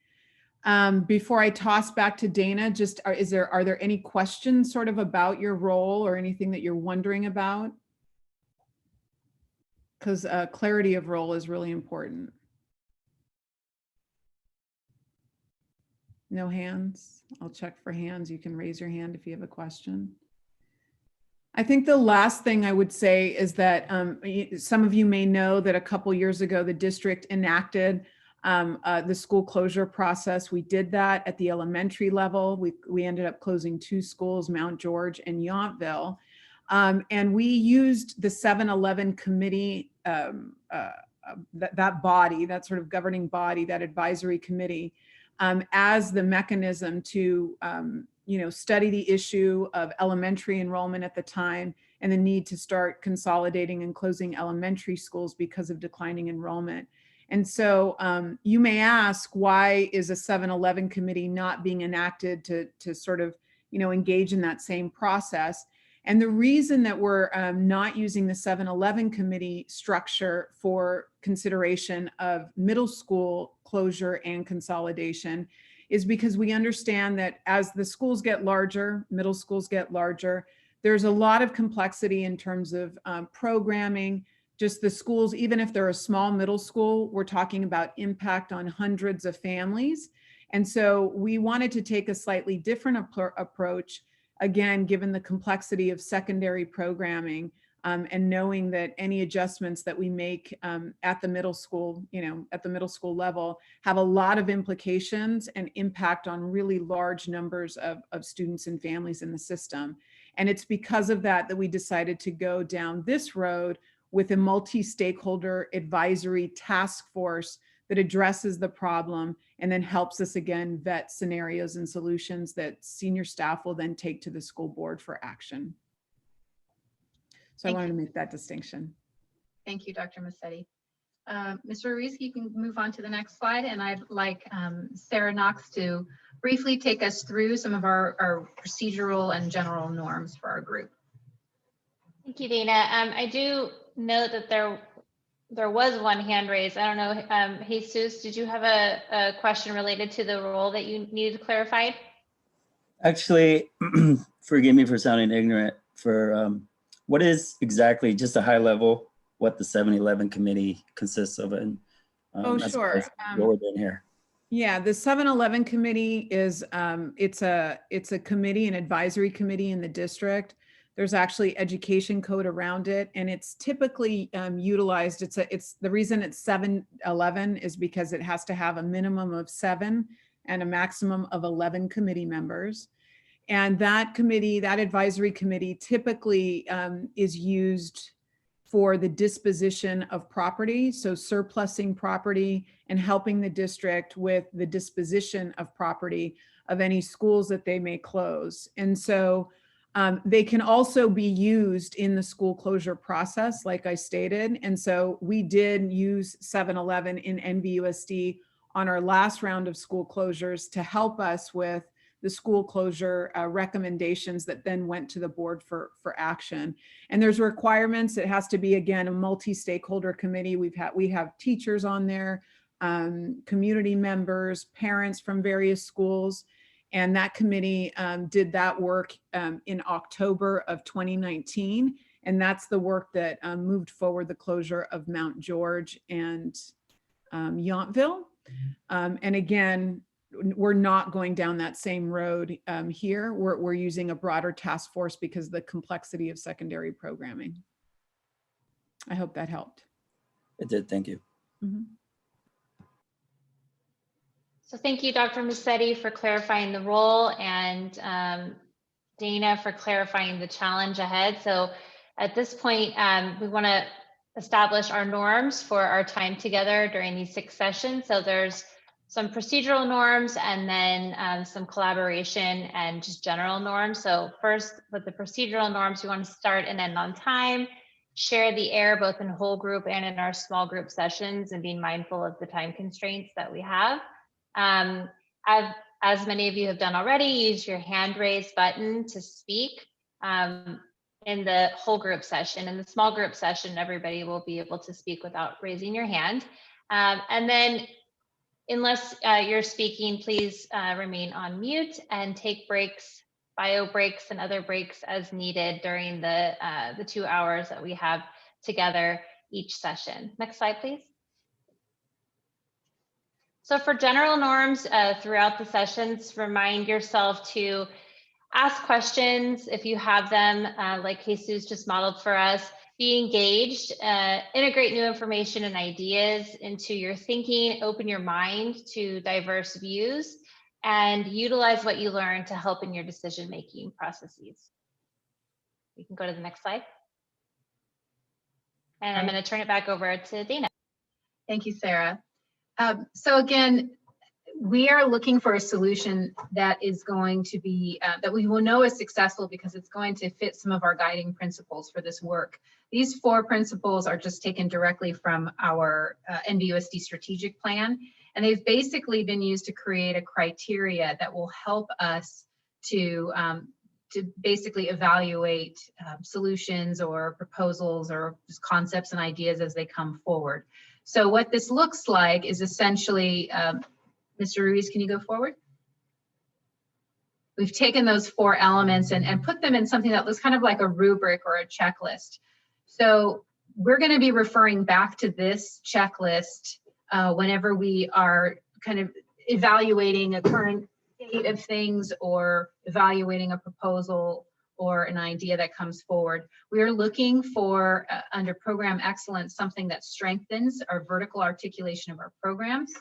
Before I toss back to Dana, are there any questions sort of about your role or anything that you're wondering about? Because clarity of role is really important. No hands? I'll check for hands. You can raise your hand if you have a question. I think the last thing I would say is that some of you may know that a couple years ago, the district enacted the school closure process. We did that at the elementary level. We ended up closing 2 schools, Mount George and Yountville. And we used the 7-11 committee, that body, that sort of governing body, that advisory committee, as the mechanism to study the issue of elementary enrollment at the time and the need to start consolidating and closing elementary schools because of declining enrollment. And so you may ask, why is a 7-11 committee not being enacted to sort of engage in that same process. And the reason that we're not using the 7-11 committee structure for consideration of middle school closure and consolidation is because we understand that as the schools get larger, middle schools get larger, there's a lot of complexity in terms of programming, just the schools, even if they're a small middle school, we're talking about impact on hundreds of families. And so we wanted to take a slightly different approach, again, given the complexity of secondary programming, and knowing that any adjustments that we make at the middle school, at the middle school level, have a lot of implications and impact on really large numbers of students and families in the system. And it's because of that that we decided to go down this road with a multi-stakeholder advisory task force that addresses the problem and then helps us again vet scenarios and solutions that senior staff will then take to the school board for action. So I wanted to make that distinction. Thank you, Dr. Musetti. Mr. Ruiz, you can move on to the next slide, and I'd like Sarah Knox to briefly take us through some of our procedural and general norms for our group. Thank you, Dana. I do note that there was one hand raised. I don't know, Jesus, did you have a question related to the role that you needed clarified? Actually, forgive me for sounding ignorant. For what is exactly, just a high level, what the 7-11 committee consists of? And oh, sure. In here. Yeah, the 7-11 committee is it's a committee, an advisory committee in the district. There's actually education code around it, and it's typically utilized. It's the reason it's 7-11 is because it has to have a minimum of 7 and a maximum of 11 committee members. And that committee, that advisory committee, typically is used for the disposition of property, so surplusing property and helping the district with the disposition of property of any schools that they may close. And so they can also be used in the school closure process, like I stated. And so we did use 7-11 in Nbusd on our last round of school closures to help us with the school closure recommendations that then went to the board for action. And there's requirements. It has to be, again, a multi-stakeholder committee. We have teachers on there, community members, parents from various schools. And that committee did that work in October of 2019. And that's the work that moved forward the closure of Mount George and Yountville. And again, we're not going down that same road here. We're using a broader task force because of the complexity of secondary programming. I hope that helped. It did, thank you. Mm-hmm. So thank you, Dr. Musetti, for clarifying the role, and Dana for clarifying the challenge ahead. So at this point, we want to establish our norms for our time together during these 6 sessions. So there's some procedural norms and then some collaboration and just general norms. So first, with the procedural norms, we want to start and end on time, share the air both in whole group and in our small group sessions, and being mindful of the time constraints that we have. As many of you have done already, use your hand raise button to speak in the whole group session. In the small group session, everybody will be able to speak without raising your hand. And then unless you're speaking, please remain on mute and take breaks, bio breaks and other breaks as needed during the 2 hours that we have together each session. Next slide, please. So for general norms throughout the sessions, remind yourself to ask questions if you have them, like Jesus just modeled for us. Be engaged, integrate new information and ideas into your thinking, open your mind to diverse views, and utilize what you learn to help in your decision-making processes. You can go to the next slide. And I'm going to turn it back over to Dana. Thank you, Sarah. So again, we are looking for a solution that is going to be, that we will know is successful because it's going to fit some of our guiding principles for this work. These 4 principles are just taken directly from our Nbusd strategic plan, and they've basically been used to create a criteria that will help us to basically evaluate solutions or proposals or just concepts and ideas as they come forward. So what this looks like is essentially, Mr. Ruiz, can you go forward? We've taken those 4 elements and put them in something that looks kind of like a rubric or a checklist. So we're going to be referring back to this checklist whenever we are kind of evaluating a current state of things or evaluating a proposal or an idea that comes forward. We are looking for, under program excellence, something that strengthens our vertical articulation of our programs.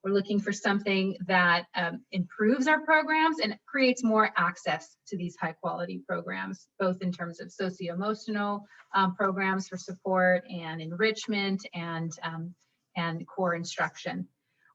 We're looking for something that improves our programs and creates more access to these high quality programs, both in terms of socio-emotional programs for support and enrichment and core instruction.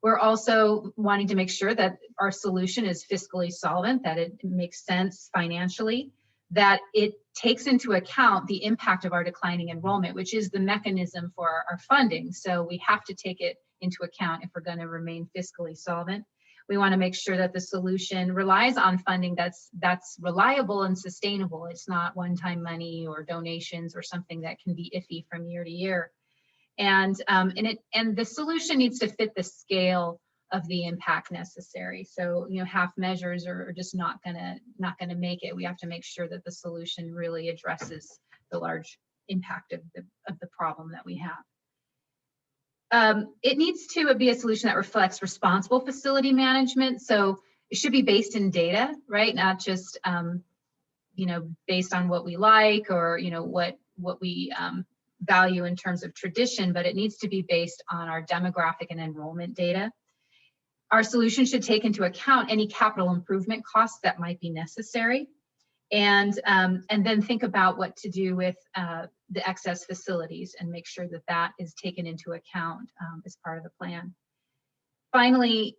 We're also wanting to make sure that our solution is fiscally solvent, that it makes sense financially, that it takes into account the impact of our declining enrollment, which is the mechanism for our funding. So we have to take it into account if we're going to remain fiscally solvent. We want to make sure that the solution relies on funding that's reliable and sustainable. It's not one-time money or donations or something that can be iffy from year to year. And the solution needs to fit the scale of the impact necessary. So, you know, half measures are just not gonna make it. We have to make sure that the solution really addresses the large impact of the problem that we have. It needs to be a solution that reflects responsible facility management. So it should be based in data, right? Not just, you know, based on what we like or, you know, what we value in terms of tradition, but it needs to be based on our demographic and enrollment data. Our solution should take into account any capital improvement costs that might be necessary, and then think about what to do with the excess facilities and make sure that that is taken into account as part of the plan. Finally,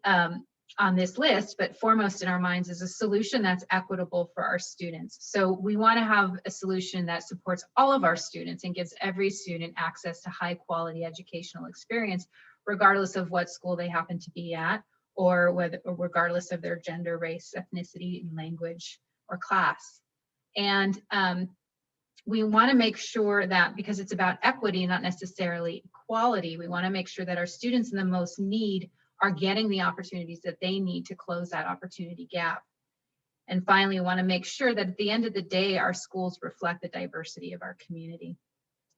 on this list, but foremost in our minds, is a solution that's equitable for our students. So we want to have a solution that supports all of our students and gives every student access to high quality educational experience, regardless of what school they happen to be at, or regardless of their gender, race, ethnicity, language, or class. And we want to make sure that, because it's about equity, not necessarily equality, we want to make sure that our students in the most need are getting the opportunities that they need to close that opportunity gap. And finally, we want to make sure that at the end of the day, our schools reflect the diversity of our community.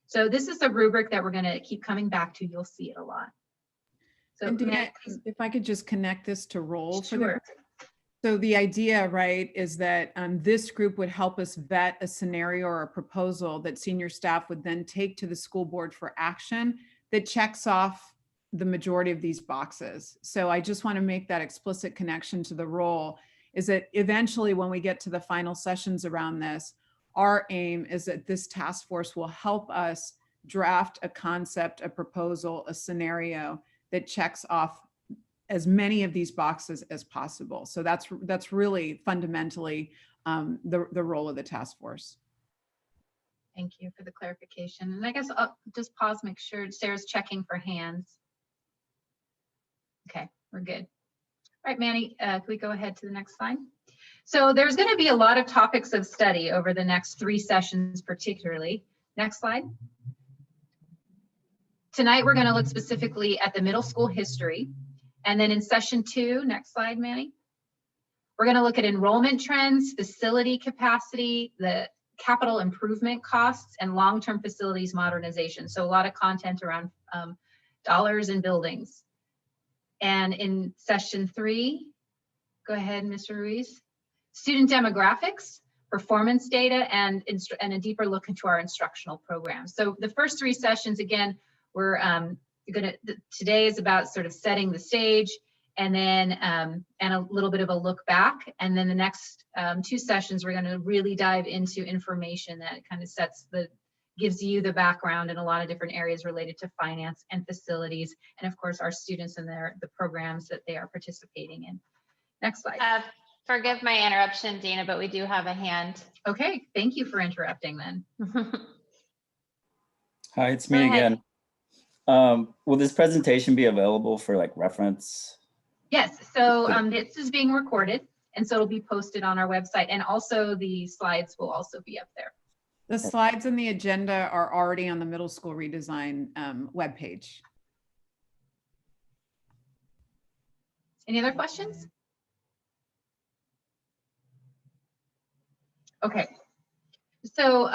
So this is a rubric that we're going to keep coming back to. You'll see it a lot. So and Dina, if I could just connect this to role. Sure. So the idea, right, is that this group would help us vet a scenario or a proposal that senior staff would then take to the school board for action that checks off the majority of these boxes. So I just want to make that explicit connection to the role, is that eventually when we get to the final sessions around this, our aim is that this task force will help us draft a concept, a proposal, a scenario that checks off as many of these boxes as possible. So that's really fundamentally the role of the task force. Thank you for the clarification. And I guess I'll just pause, make sure Sarah's checking for hands. Okay, we're good. All right, Manny, can we go ahead to the next slide? So there's going to be a lot of topics of study over the next 3 sessions, particularly. Next slide. Tonight, we're going to look specifically at the middle school history. And then in session 2, next slide, Manny, we're going to look at enrollment trends, facility capacity, the capital improvement costs, and long-term facilities modernization. So a lot of content around dollars and buildings. And in session 3, go ahead, Mr. Ruiz, student demographics, performance data, and a deeper look into our instructional programs. So the first 3 sessions, again, we're today is about sort of setting the stage, and then and a little bit of a look back. And then the next 2 sessions, we're going to really dive into information that kind of gives you the background in a lot of different areas related to finance and facilities, and of course our students and the programs that they are participating in. Next slide. Forgive my interruption, Dina, but we do have a hand. Okay, thank you for interrupting then. Hi, it's me again. Will this presentation be available for like reference? Yes, so this is being recorded, And so it'll be posted on our website, and also the slides will also be up there. The slides and the agenda are already on the middle school redesign webpage. Any other questions? Okay, so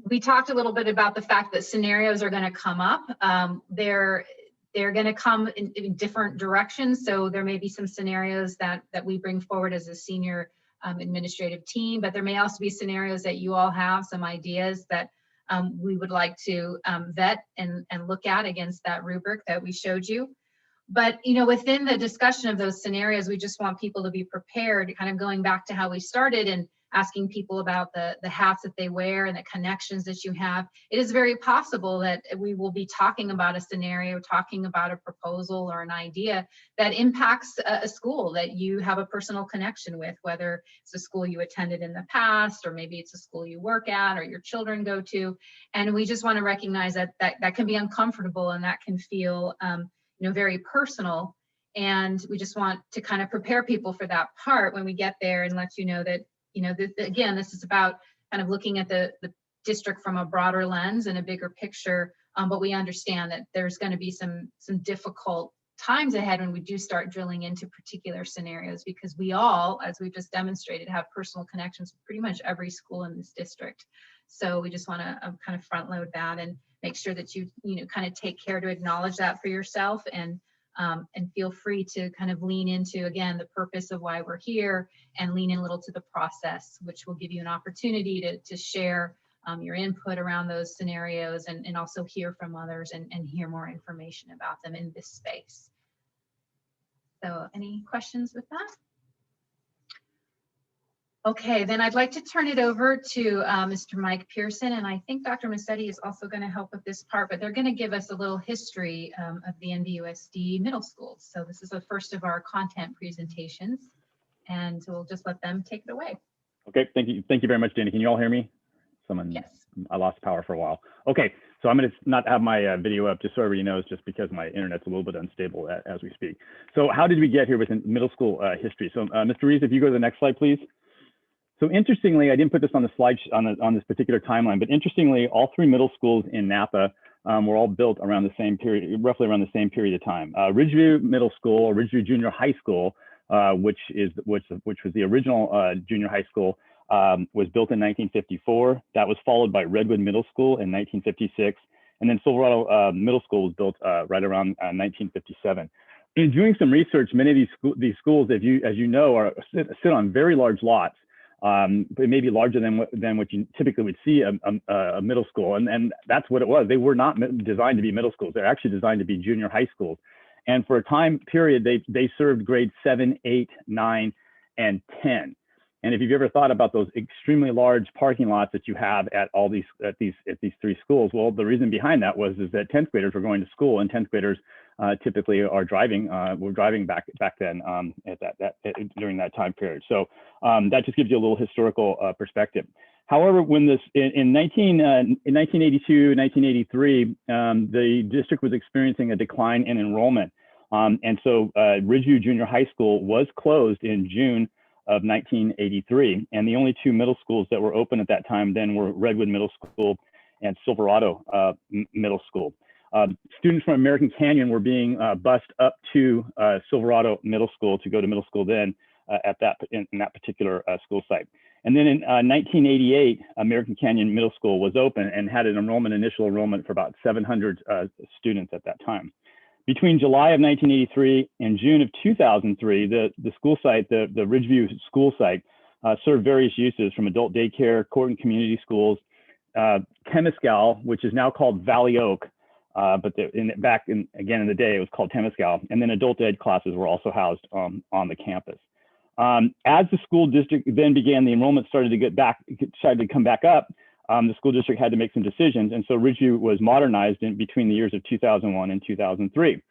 we talked a little bit about the fact that scenarios are going to come up. They're going to come in different directions. So there may be some scenarios that we bring forward as a senior administrative team, but there may also be scenarios that you all have, some ideas that we would like to vet and look at against that rubric that we showed you. But, you know, within the discussion of those scenarios, we just want people to be prepared, kind of going back to how we started and asking people about the hats that they wear and the connections that you have. It is very possible that we will be talking about a scenario, talking about a proposal or an idea that impacts a school that you have a personal connection with, whether it's a school you attended in the past, or maybe it's a school you work at or your children go to. And we just want to recognize that that can be uncomfortable, and that can feel you know, very personal. And we just want to kind of prepare people for that part when we get there, and let you know that, you know, again, this is about kind of looking at the district from a broader lens and a bigger picture. But we understand that there's going to be some difficult times ahead when we do start drilling into particular scenarios, because we all, as we've just demonstrated, have personal connections with pretty much every school in this district. So we just want to kind of front load that and make sure that you know, kind of take care to acknowledge that for yourself, and feel free to kind of lean into, again, the purpose of why we're here, and lean in a little to the process, which will give you an opportunity to share your input around those scenarios, and also hear from others and hear more information about them in this space. So any questions with that? Okay, then I'd like to turn it over to Mr. Mike Pearson, and I think Dr. Massetti is also going to help with this part, but they're going to give us a little history of the Nbusd middle schools. So this is the first of our content presentations, and we'll just let them take it away. Okay, thank you very much, Dana. Can you all hear me? Yes. I lost power for a while. Okay, so I'm going to not have my video up, just so everybody knows, just because my internet's a little bit unstable as we speak. So how did we get here with middle school history? So Mr. Rees, if you go to the next slide, please. So interestingly, I didn't put this on the slide on this particular timeline, but interestingly, all three middle schools in Napa were all built around the same period, roughly around the same period of time. Ridgeview Middle School, or Ridgeview Junior High School, which was the original junior high school, was built in 1954. That was followed by Redwood Middle School in 1956, and then Silverado Middle School was built right around 1957. In doing some research, many of these schools, as you know, sit on very large lots. But maybe larger than what you typically would see a middle school, and that's what it was. They were not designed to be middle schools. They're actually designed to be junior high schools. And for a time period, they served grades 7, 8, 9, and 10. And if you've ever thought about those extremely large parking lots that you have at all these three schools, well, the reason behind that was that 10th graders were going to school, and 10th graders typically are driving. Were driving back then during that time period. So that just gives you a little historical perspective. However, when in 1982, 1983, the district was experiencing a decline in enrollment, and so Ridgeview Junior High School was closed in June of 1983, and the only two middle schools that were open at that time then were Redwood Middle School and Silverado Middle School. Students from American Canyon were being bused up to Silverado Middle School to go to middle school then in that particular school site. And then in 1988, American Canyon Middle School was open and had an initial enrollment for about 700 students at that time. Between July of 1983 and June of 2003, the school site, the Ridgeview school site, served various uses from adult daycare, court and community schools, Temescal, which is now called Valley Oak, but back in the day, it was called Temescal, and then adult ed classes were also housed on the campus. As the school district then began, the enrollment started to come back up. The school district had to make some decisions, and so Ridgeview was modernized between the years of 2001 and 2003.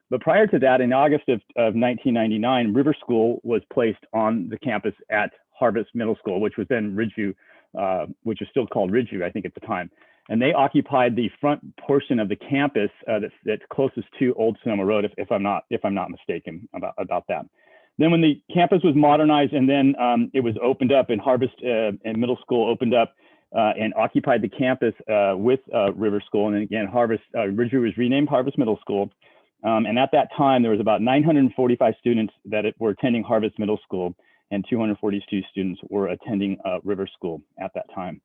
But prior to that, in August of 1999, River School was placed on the campus at Harvest Middle School, which was then Ridgeview, which was still called Ridgeview, I think, at the time. And they occupied the front portion of the campus that's closest to Old Sonoma Road, if I'm not mistaken about that. Then when the campus was modernized and then it was opened up, and Harvest and Middle School opened up and occupied the campus with River School. And then again, Harvest originally was renamed Harvest Middle School. And at that time, there was about 945 students that were attending Harvest Middle School, and 242 students were attending River School at that time.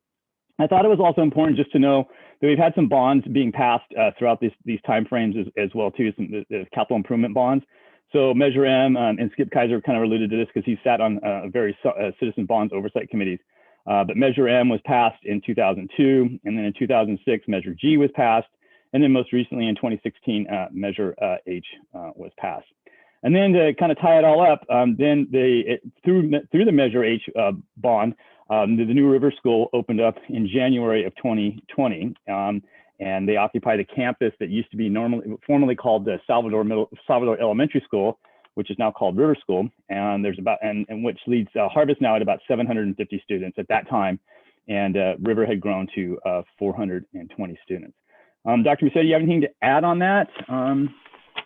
I thought it was also important just to know that we've had some bonds being passed throughout these timeframes as well too, some the capital improvement bonds. So Measure M, and Skip Kaiser kind of alluded to this because he sat on various citizen bonds oversight committees. But Measure M was passed in 2002, and then in 2006, Measure G was passed, and then most recently in 2016, Measure H was passed. And then to kind of tie it all up, then through the Measure H bond, the new River School opened up in January of 2020, and they occupy the campus that used to be formerly called the Salvador Elementary School, which is now called River School, and there's and which leads Harvest now at about 750 students at that time, and River had grown to 420 students. Dr. Musetti, you have anything to add on that?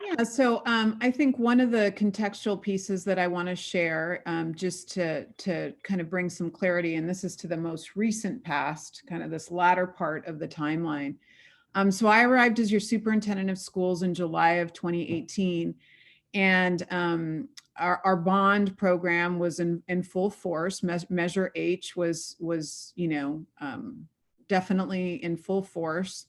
Yeah, so I think one of the contextual pieces that I want to share, just to kind of bring some clarity, and this is to the most recent past, kind of this latter part of the timeline. So I arrived as your superintendent of schools in July of 2018, and our bond program was in full force. Measure H was definitely in full force.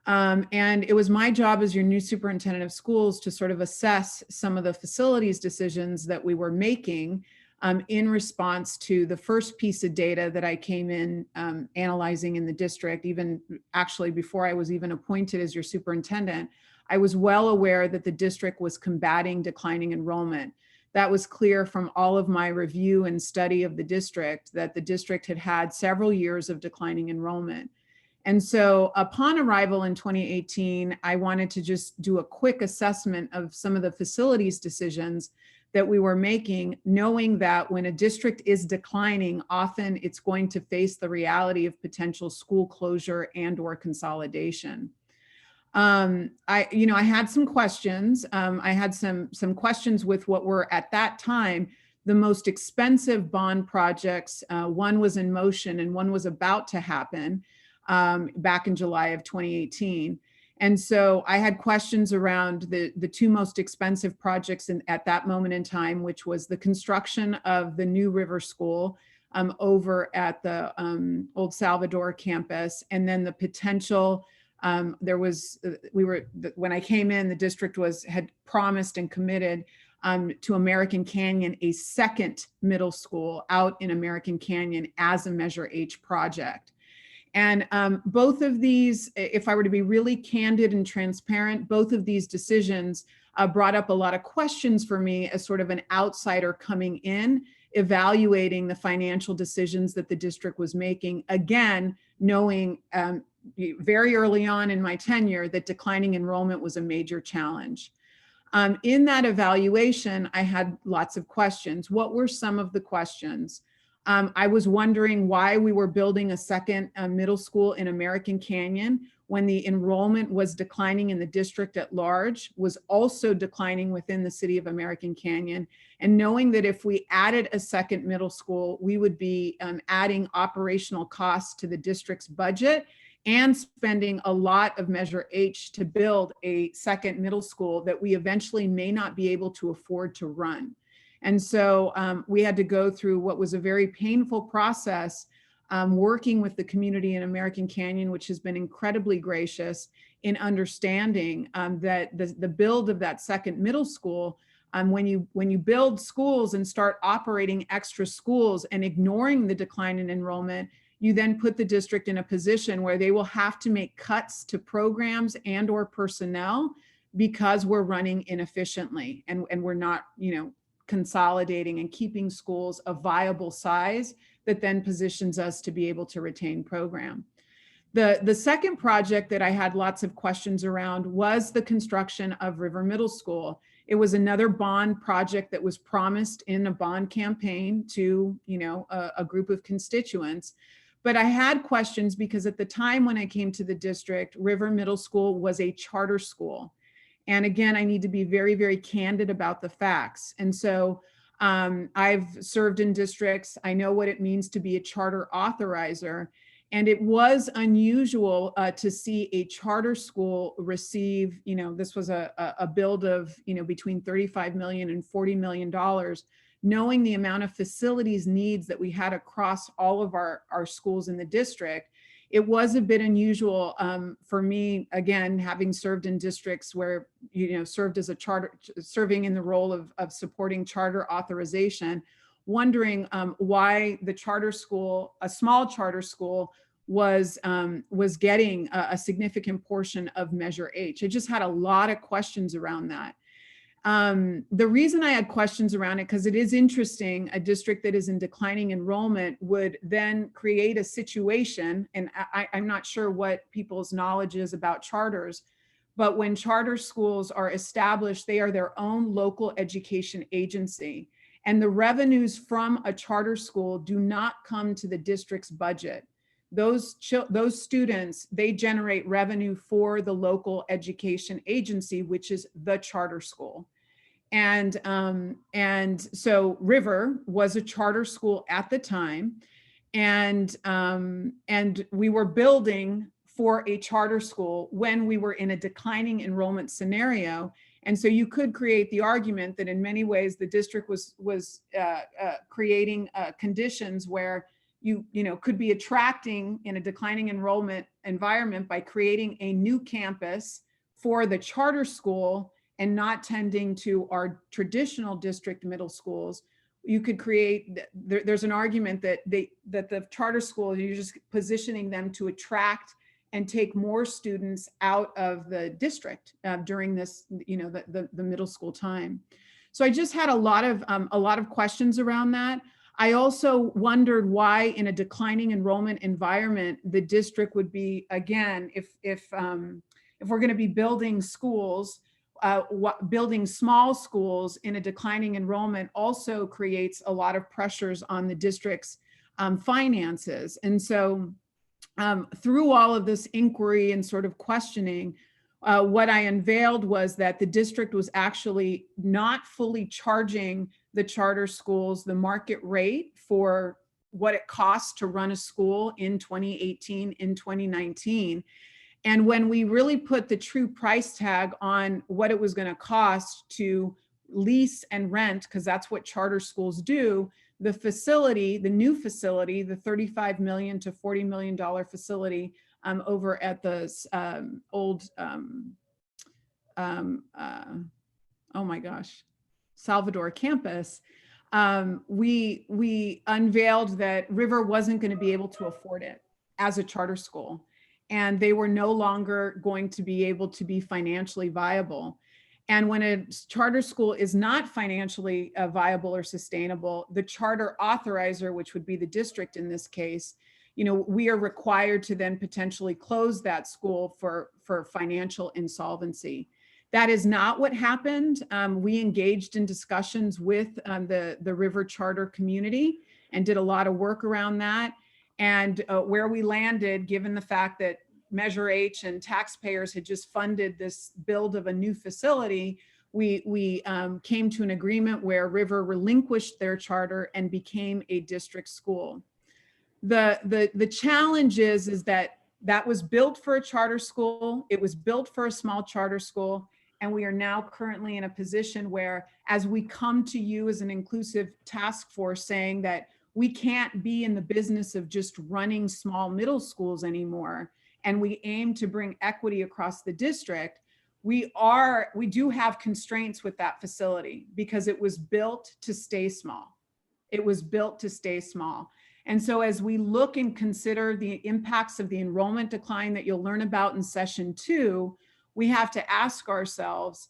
And it was my job as your new superintendent of schools to sort of assess some of the facilities decisions that we were making in response to the first piece of data that I came in analyzing in the district. Even actually before I was even appointed as your superintendent, I was well aware that the district was combating declining enrollment. That was clear from all of my review and study of the district, that the district had had several years of declining enrollment. And so upon arrival in 2018, I wanted to just do a quick assessment of some of the facilities decisions that we were making, knowing that when a district is declining, often it's going to face the reality of potential school closure and or consolidation. I had some questions. I had some questions with what were at that time the most expensive bond projects. One was in motion and one was about to happen back in July of 2018. And so I had questions around the two most expensive projects at that moment in time, which was the construction of the new River School over at the Old Salvador campus, and then the potential. When I came in, the district had promised and committed to American Canyon a second middle school out in American Canyon as a Measure H project. And both of these, if I were to be really candid and transparent, both of these decisions brought up a lot of questions for me as sort of an outsider coming in, evaluating the financial decisions that the district was making, again, knowing very early on in my tenure that declining enrollment was a major challenge. In that evaluation, I had lots of questions. What were some of the questions? I was wondering why we were building a second middle school in American Canyon when the enrollment was declining in the district at large, was also declining within the city of American Canyon, and knowing that if we added a second middle school, we would be adding operational costs to the district's budget and spending a lot of Measure H to build a second middle school that we eventually may not be able to afford to run. And so we had to go through what was a very painful process, working with the community in American Canyon, which has been incredibly gracious in understanding that the build of that second middle school, when you build schools and start operating extra schools and ignoring the decline in enrollment, you then put the district in a position where they will have to make cuts to programs and or personnel because we're running inefficiently and we're not, consolidating and keeping schools a viable size that then positions us to be able to retain program. The second project that I had lots of questions around was the construction of River Middle School. It was another bond project that was promised in a bond campaign to, a group of constituents. But I had questions because at the time when I came to the district, River Middle School was a charter school. And again, I need to be very, very candid about the facts. And so I've served in districts. I know what it means to be a charter authorizer. And it was unusual to see a charter school receive, this was a build of, between $35 million and $40 million, knowing the amount of facilities needs that we had across all of our schools in the district. It was a bit unusual for me, again, having served in districts where, served as a charter, serving in the role of supporting charter authorization, wondering why the charter school, a small charter school, was getting a significant portion of Measure H. I just had a lot of questions around that. The reason I had questions around it, because it is interesting, a district that is in declining enrollment would then create a situation, and I'm not sure what people's knowledge is about charters, but when charter schools are established, they are their own local education agency. And the revenues from a charter school do not come to the district's budget. Those students, they generate revenue for the local education agency, which is the charter school. And so River was a charter school at the time. And we were building for a charter school when we were in a declining enrollment scenario. And so you could create the argument that in many ways the district was creating conditions where you could be attracting in a declining enrollment environment by creating a new campus for the charter school and not tending to our traditional district middle schools. You could create, there's an argument that that the charter school, you're just positioning them to attract and take more students out of the district during this, the middle school time. So I just had a lot of questions around that. I also wondered why in a declining enrollment environment, the district would be, again, if we're going to be building schools, building small schools in a declining enrollment also creates a lot of pressures on the district's finances. And so through all of this inquiry and sort of questioning, what I unveiled was that the district was actually not fully charging the charter schools the market rate for what it costs to run a school in 2018, in 2019. And when we really put the true price tag on what it was going to cost to lease and rent, because that's what charter schools do, the facility, the new facility, the $35 million to $40 million facility over at the old, oh my gosh, Salvador campus, we unveiled that River wasn't going to be able to afford it as a charter school, and they were no longer going to be able to be financially viable. And when a charter school is not financially viable or sustainable, the charter authorizer, which would be the district in this case, we are required to then potentially close that school for financial insolvency. That is not what happened. We engaged in discussions with the River charter community and did a lot of work around that. And where we landed, given the fact that Measure H and taxpayers had just funded this build of a new facility, we came to an agreement where River relinquished their charter and became a district school. The challenge is that was built for a charter school. It was built for a small charter school. And we are now currently in a position where, as we come to you as an inclusive task force saying that we can't be in the business of just running small middle schools anymore, and we aim to bring equity across the district, we do have constraints with that facility because it was built to stay small. It was built to stay small. And so as we look and consider the impacts of the enrollment decline that you'll learn about in session 2, we have to ask ourselves,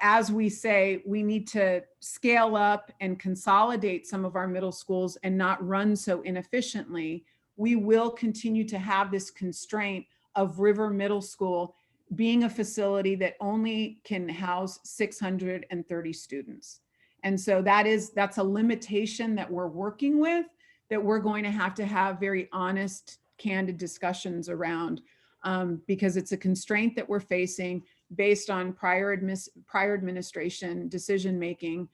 as we say, we need to scale up and consolidate some of our middle schools and not run so inefficiently. We will continue to have this constraint of River Middle School being a facility that only can house 630 students. And so that's a limitation that we're working with, that we're going to have very honest, candid discussions around, because it's a constraint that we're facing based on prior administration decision-making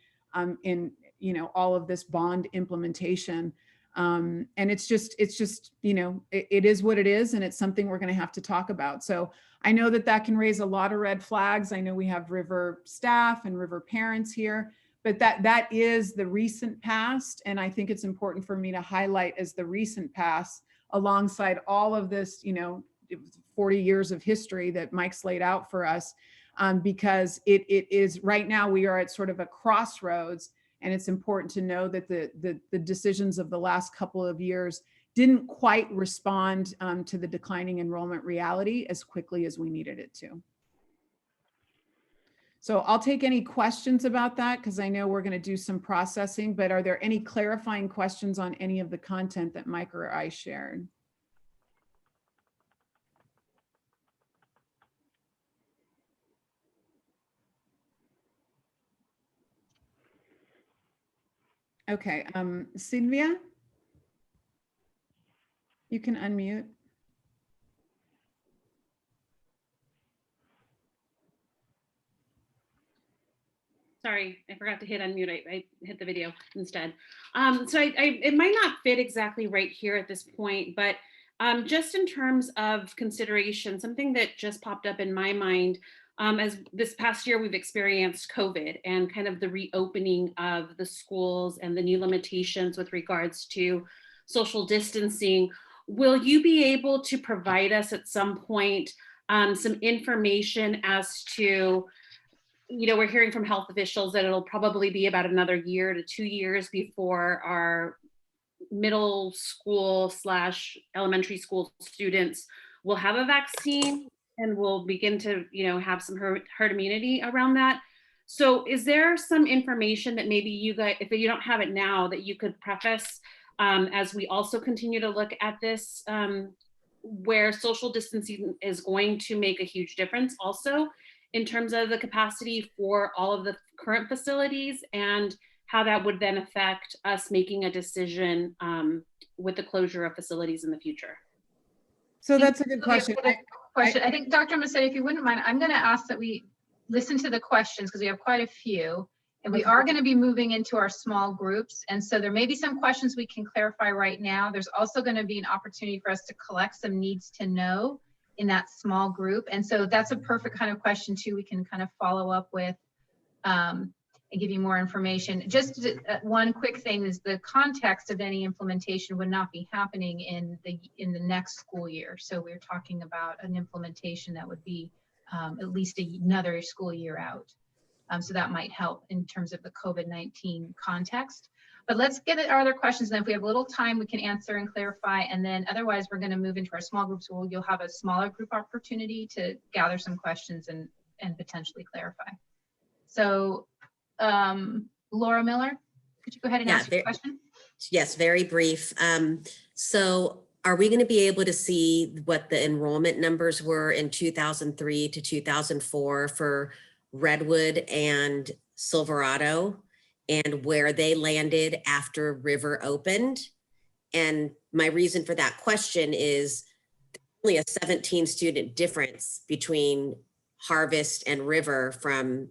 in you know, all of this bond implementation. And it's just, you know, it is what it is, and it's something we're going to have to talk about. So I know that can raise a lot of red flags. I know we have River staff and River parents here, but that is the recent past. And I think it's important for me to highlight as the recent past alongside all of this, you know, 40 years of history that Mike's laid out for us, because it is right now we are at sort of a crossroads. And it's important to know that the decisions of the last couple of years didn't quite respond to the declining enrollment reality as quickly as we needed it to. So I'll take any questions about that, because I know we're going to do some processing, but are there any clarifying questions on any of the content that Mike or I shared? Okay, Sylvia, you can unmute. Sorry, I forgot to hit unmute. I hit the video instead. So it might not fit exactly right here at this point, but just in terms of consideration, something that just popped up in my mind, as this past year we've experienced COVID and kind of the reopening of the schools and the new limitations with regards to social distancing. Will you be able to provide us at some point some information as to, you know, we're hearing from health officials that it'll probably be about another year to 2 years before our middle school / elementary school students will have a vaccine and will begin to, you know, have some herd immunity around that. So is there some information that maybe you guys, if you don't have it now, that you could preface as we also continue to look at this, where social distancing is going to make a huge difference also in terms of the capacity for all of the current facilities, and how that would then affect us making a decision with the closure of facilities in the future? So that's a good question. I think Dr. Musetti, if you wouldn't mind, I'm going to ask that we listen to the questions because we have quite a few, and we are going to be moving into our small groups. And so there may be some questions we can clarify right now. There's also going to be an opportunity for us to collect some needs to know in that small group. And so that's a perfect kind of question too. We can kind of follow up with and give you more information. Just one quick thing is the context of any implementation would not be happening in the next school year. So we're talking about an implementation that would be at least another school year out. So that might help in terms of the COVID-19 context. But let's get at our other questions. And if we have a little time, we can answer and clarify. And then otherwise, we're going to move into our small groups where you'll have a smaller group opportunity to gather some questions and potentially clarify. So Laura Miller, could you go ahead and ask your question? Yes, very brief. So are we going to be able to see what the enrollment numbers were in 2003 to 2004 for Redwood and Silverado, and where they landed after River opened? And my reason for that question is only a 17 student difference between Harvest and River from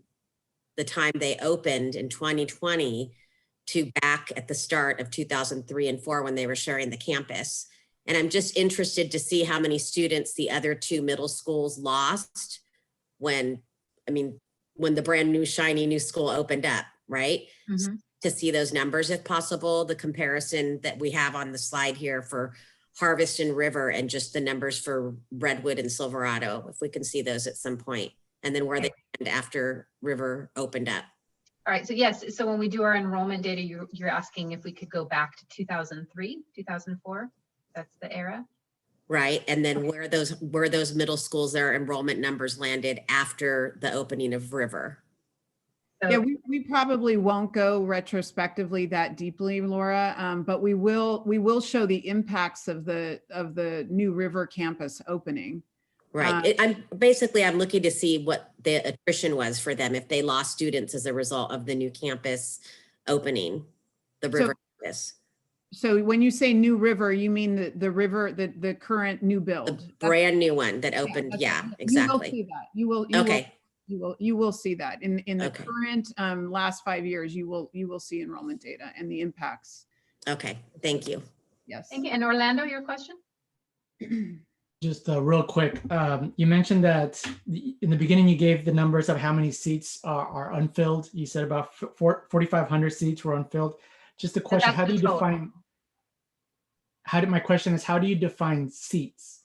the time they opened in 2020 to back at the start of 2003 and 4 when they were sharing the campus. And I'm just interested to see how many students the other two middle schools lost when the brand new shiny new school opened up, right? Mm-hmm. To see those numbers if possible, the comparison that we have on the slide here for Harvest and River, and just the numbers for Redwood and Silverado, if we can see those at some point, and then where they end after River opened up. All right, so yes, so when we do our enrollment data, you're asking if we could go back to 2003, 2004, that's the era? Right, and then where those middle schools, their enrollment numbers landed after the opening of River. Yeah, we probably won't go retrospectively that deeply, Laura, but we will show the impacts of the new River campus opening. Right. I'm looking to see what the attrition was for them if they lost students as a result of the new campus opening, the River campus. So when you say new River, you mean the River, the current new build, the brand new one that opened? Yeah, exactly. You will see that. You will. Okay. You will see that in the Okay. current last 5 years. You will see enrollment data and the impacts. Okay, thank you. Yes. Thank you. And Orlando, your question? Just real quick, you mentioned that in the beginning you gave the numbers of how many seats are unfilled. You said about 4,500 seats were unfilled. Just a question: how do you define? My question is, how do you define seats?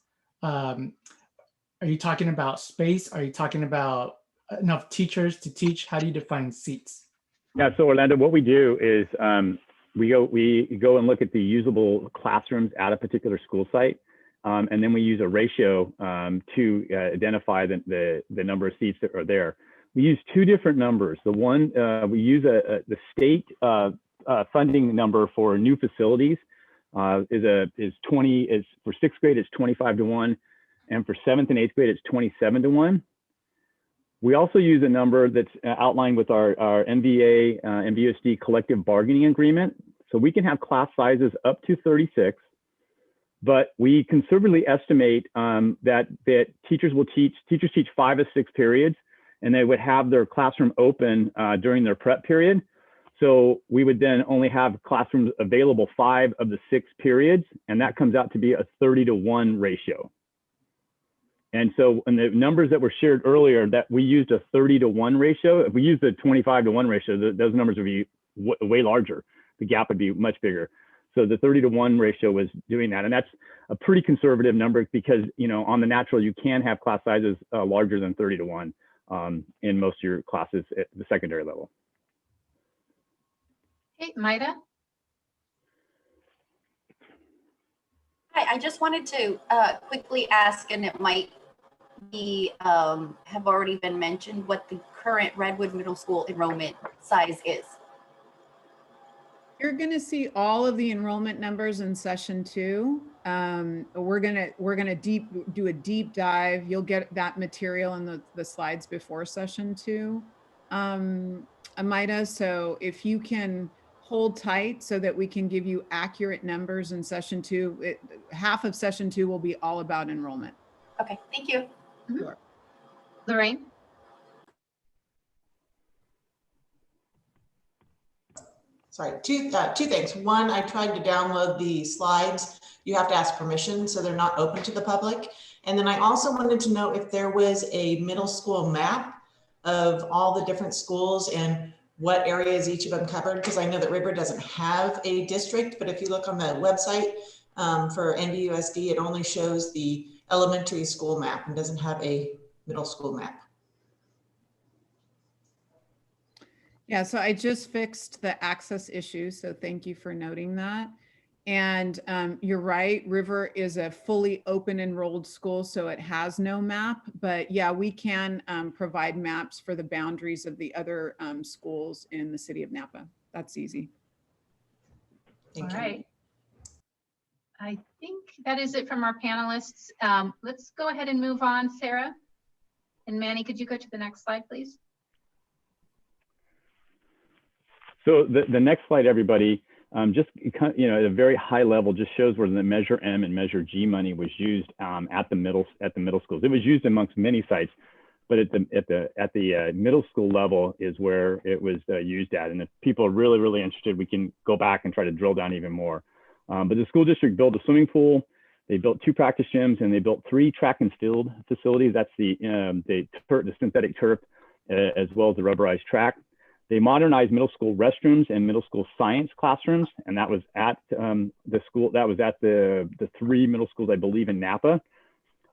Are you talking about space? Are you talking about enough teachers to teach? How do you define seats? Yeah, so Orlando, what we do is we go and look at the usable classrooms at a particular school site, and then we use a ratio to identify the number of seats that are there. We use two different numbers. The one we use the state funding number for new facilities is 20. Is for 6th grade it's 25-1, and for 7th and 8th grade it's 27-1. We also use a number that's outlined with our MBA Nbusd collective bargaining agreement. So we can have class sizes up to 36, but we conservatively estimate that teachers teach 5 of 6 periods, and they would have their classroom open during their prep period. So we would then only have classrooms available 5 of the 6 periods, and that comes out to be a 30-to-1 ratio. And so in the numbers that were shared earlier, that we used a 30-to-1 ratio. If we used the 25-to-1 ratio, those numbers would be way larger. The gap would be much bigger. So the 30-to-1 ratio was doing that. And that's a pretty conservative number because, you know, on the natural, you can have class sizes larger than 30-to-1 in most of your classes at the secondary level. Hey, Maida. Hi, I just wanted to quickly ask, and it might be have already been mentioned, what the current Redwood Middle School enrollment size is. You're going to see all of the enrollment numbers in session 2. We're gonna do a deep dive. You'll get that material in the slides before session 2, Amida. So if you can hold tight so that we can give you accurate numbers in session 2. Half of session 2 will be all about enrollment. Okay, thank you. Sure. Lorraine? Sorry, two things. One, I tried to download the slides. You have to ask permission, so they're not open to the public. And then I also wanted to know if there was a middle school map of all the different schools and what areas each of them covered, because I know that River doesn't have a district, but if you look on the website for Nbusd, it only shows the elementary school map and doesn't have a middle school map. Yeah, so I just fixed the access issue, so thank you for noting that. And you're right, River is a fully open enrolled school, so it has no map. But yeah, we can provide maps for the boundaries of the other schools in the city of Napa. That's easy. All right. I think that is it from our panelists. Let's go ahead and move on, Sarah. And Manny, could you go to the next slide, please? So the next slide, everybody, just, you know, at a very high level, just shows where the Measure M and Measure G money was used at the middle schools. It was used amongst many sites, but at the middle school level is where it was used at. And if people are really interested, we can go back and try to drill down even more. But the school district built a swimming pool, they built 2 practice gyms, and they built 3 track and field facilities. That's the synthetic turf, as well as the rubberized track. They modernized middle school restrooms and middle school science classrooms, and that was at the school. That was at the 3 middle schools, I believe, in Napa.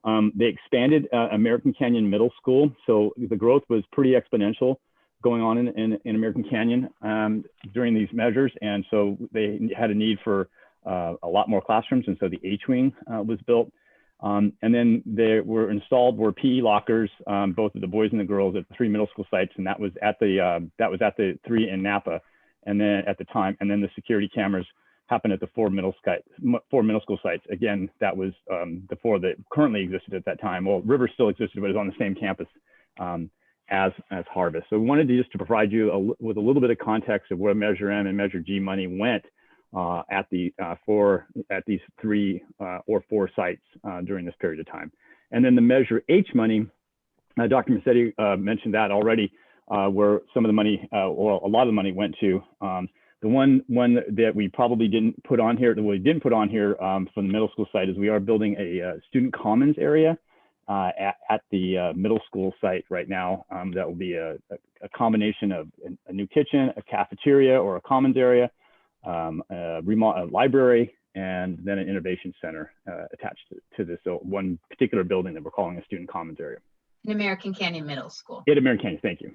They expanded American Canyon Middle School, so the growth was pretty exponential going on in American Canyon during these measures, and so they had a need for a lot more classrooms, and so the H-wing was built. And then there were installed PE lockers, both of the boys and the girls, at the 3 middle school sites, and that was at the 3 in Napa, and then at the time, and then the security cameras happened at the 4 middle school sites. Again, that was the 4 that currently existed at that time. Well, River still existed, but it was on the same campus as Harvest. So we wanted to just to provide you with a little bit of context of where Measure M and Measure G money went at these 3 or 4 sites during this period of time. And then the Measure H money Dr. Massetti mentioned that already, where some of the money, or a lot of the money went to. The one that we probably didn't put on here, that we didn't put on here from the middle school site, is we are building a student commons area at the middle school site right now. That will be a combination of a new kitchen, a cafeteria or a commons area, a library, and then an innovation center attached to this one particular building that we're calling a student commons area. In American Canyon Middle School. At American Canyon, thank you.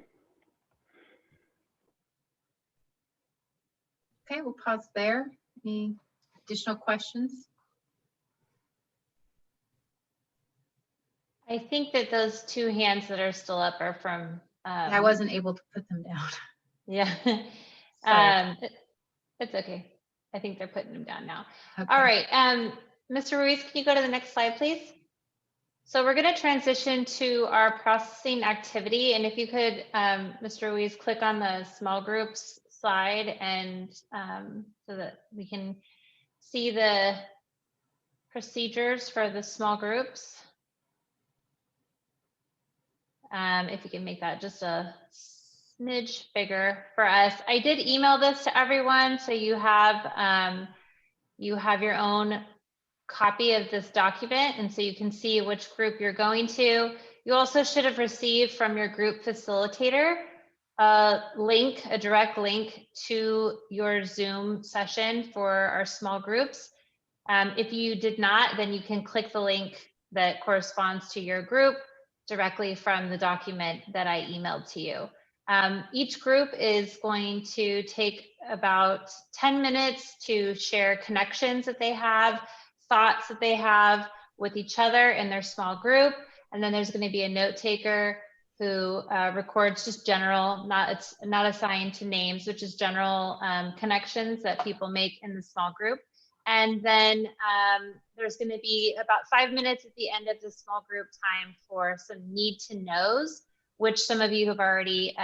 Okay, we'll pause there. Any additional questions? I think that those two hands that are still up are from. I wasn't able to put them down. Yeah. It's okay. I think they're putting them down now. Okay. All right. Mr. Ruiz, can you go to the next slide, please? So we're going to transition to our processing activity. And if you could, Mr. Ruiz, click on the small groups slide, and so that we can see the procedures for the small groups. If you can make that just a smidge bigger for us. I did email this to everyone, so you have your own copy of this document, and so you can see which group you're going to. You also should have received from your group facilitator a direct link to your Zoom session for our small groups. If you did not, then you can click the link that corresponds to your group directly from the document that I emailed to you. Each group is going to take about 10 minutes to share connections that they have, thoughts that they have with each other in their small group. And then there's going to be a note taker who records just general, not assigned to names, which is general connections that people make in the small group. And then there's going to be about 5 minutes at the end of the small group time for some need to knows, which some of you have already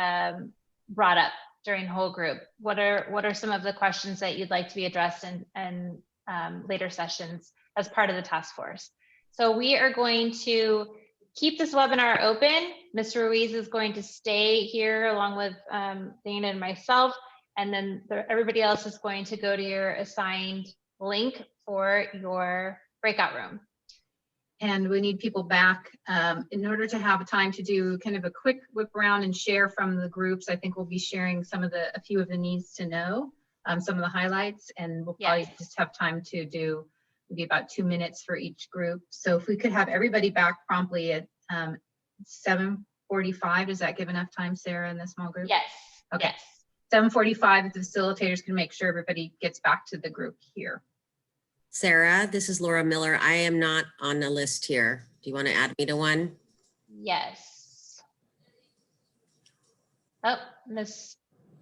brought up during whole group. What are some of the questions that you'd like to be addressed in later sessions as part of the task force? So we are going to keep this webinar open. Mr. Ruiz is going to stay here along with Dana and myself, and then everybody else is going to go to your assigned link for your breakout room. And we need people back in order to have time to do kind of a quick whip around and share from the groups. I think we'll be sharing a few of the needs to know, some of the highlights, and we'll probably just have time to do maybe about 2 minutes for each group. So if we could have everybody back promptly at 7:45, does that give enough time, Sarah, in the small group? Yes. Okay. Yes. 7:45, the facilitators can make sure everybody gets back to the group here. Sarah, this is Laura Miller. I am not on the list here. Do you want to add me to one? Yes. Oh, Miss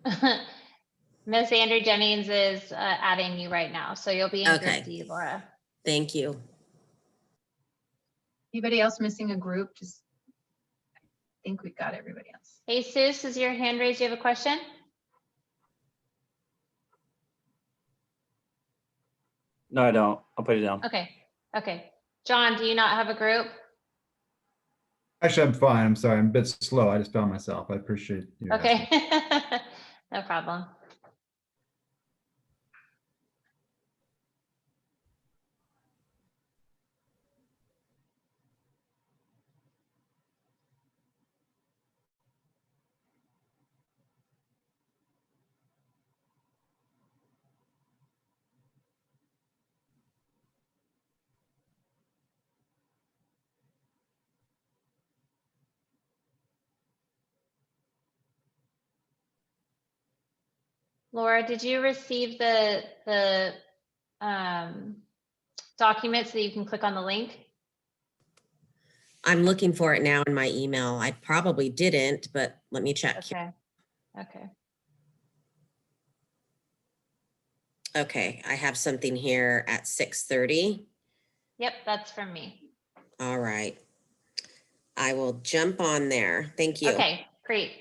Andrea Jennings is adding you right now. So you'll be in group D, Laura. Thank you. Anybody else missing a group? I think we've got everybody else. Hey, Seuss, is your hand raised? Do you have a question? No, I don't. I'll put it down. Okay. Okay. John, do you not have a group? Actually, I'm fine. I'm sorry. I'm a bit slow. I just found myself. I appreciate you. Okay. No problem. Laura, did you receive the document so that you can click on the link? I'm looking for it now in my email. I probably didn't, but let me check. Okay. Okay. Okay, I have something here at 6:30. Yep, that's from me. All right. I will jump on there. Thank you. Okay, great.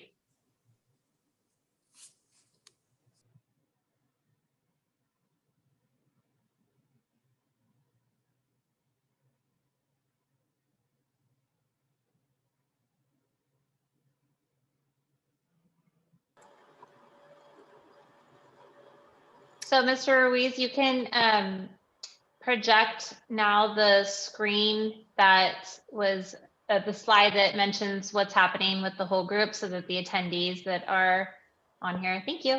So Mr. Ruiz, you can project now the screen that was the slide that mentions what's happening with the whole group so that the attendees that are on here. Thank you.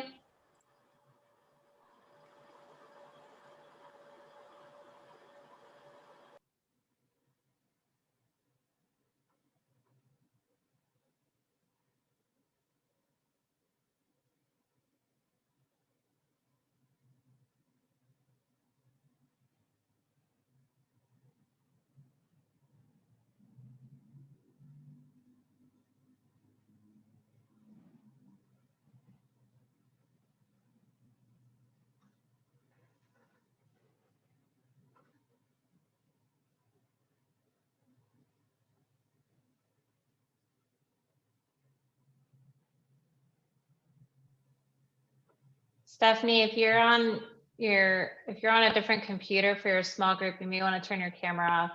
Stephanie, if you're on a different computer for your small group, you may want to turn your camera off.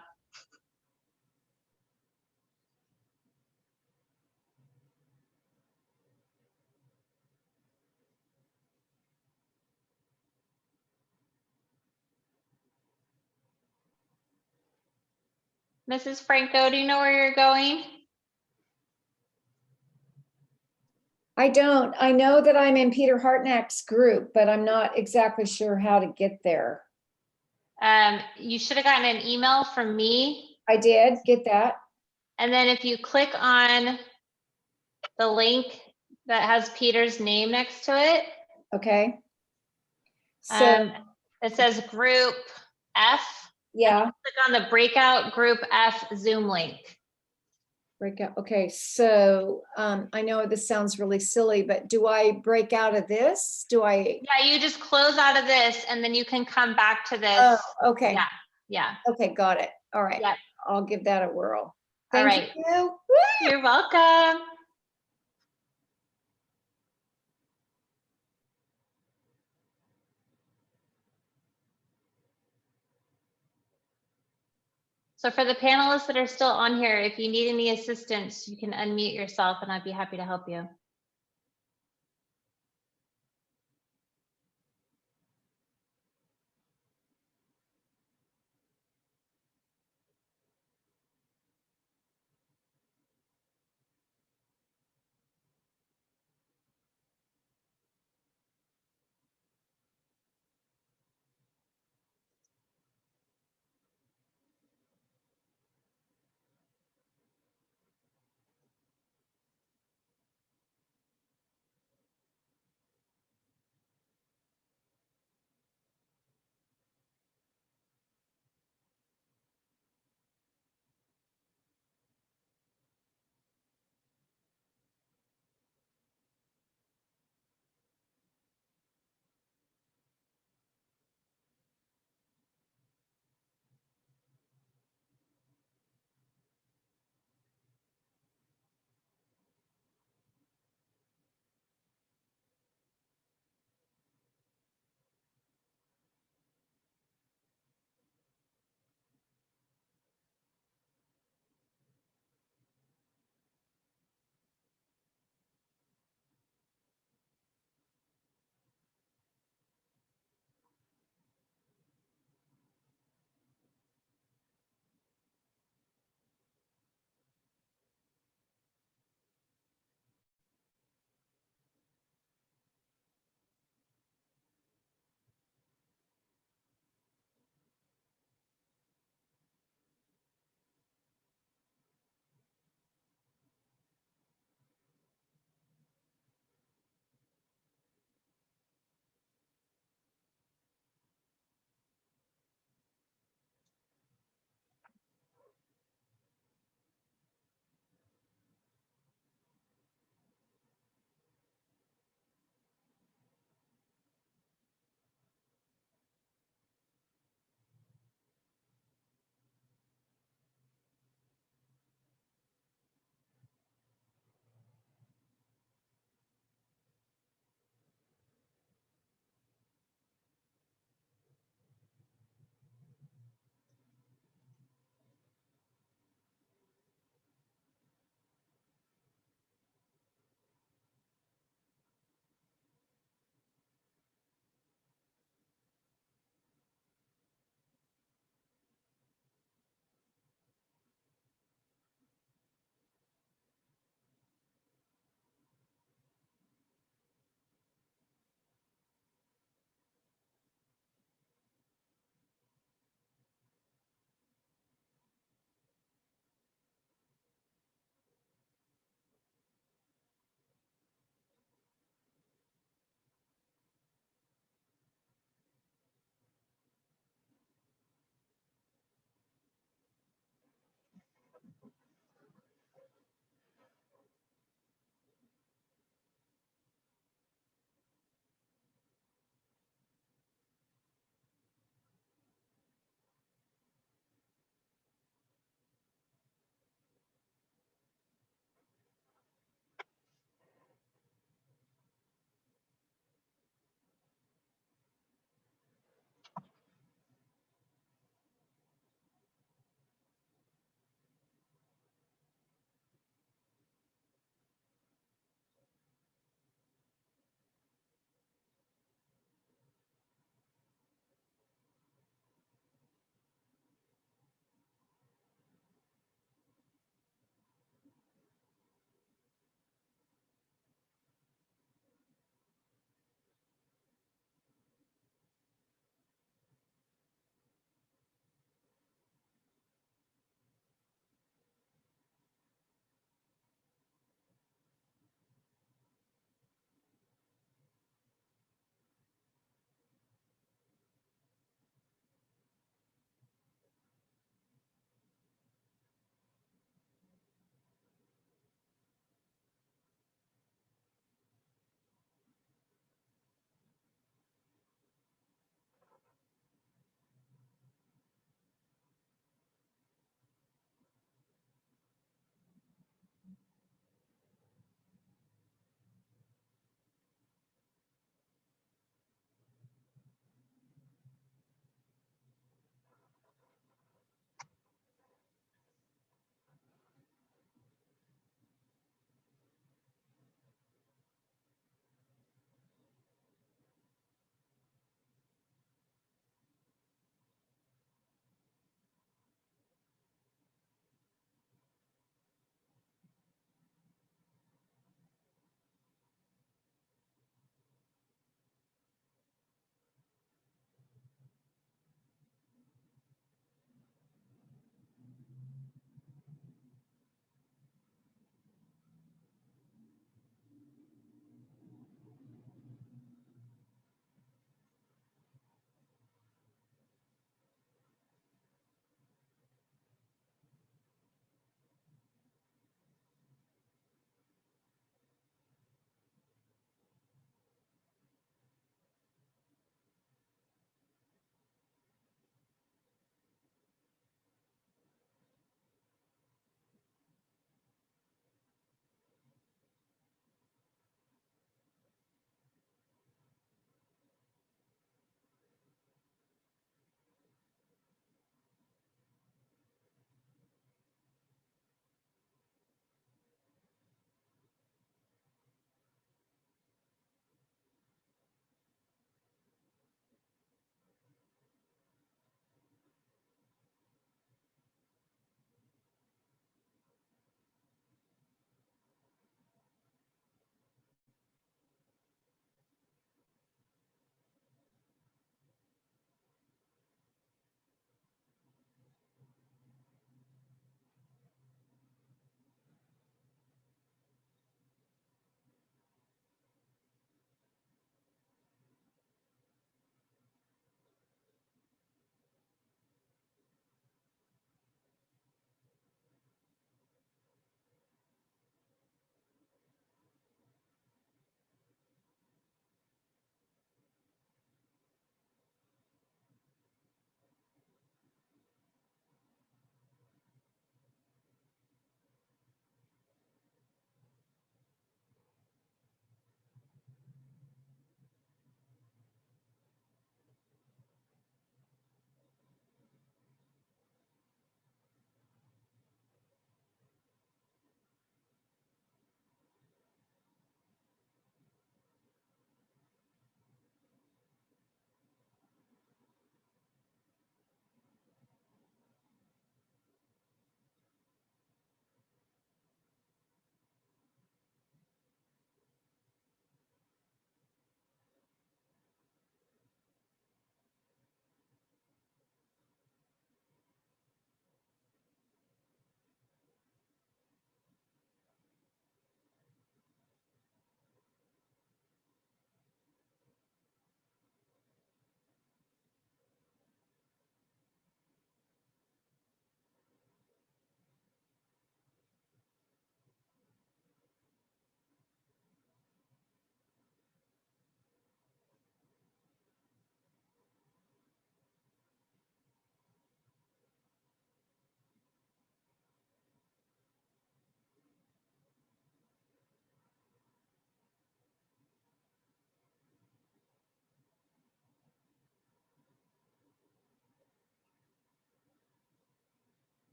Mrs. Franco, do you know where you're going? I don't. I know that I'm in Peter Hartneck's group, but I'm not exactly sure how to get there. You should have gotten an email from me. I did get that. And then if you click on the link that has Peter's name next to it. Okay. So it says group F. Yeah. Click on the breakout group F Zoom link. Breakout. Okay. So I know this sounds really silly, but do I break out of this? Do I? Yeah, you just close out of this and then you can come back to this. Oh, okay. Yeah. Yeah. Okay. Got it. All right. Yeah. I'll give that a whirl. All Thank right. you. You're welcome. So for the panelists that are still on here, if you need any assistance, you can unmute yourself and I'd be happy to help you.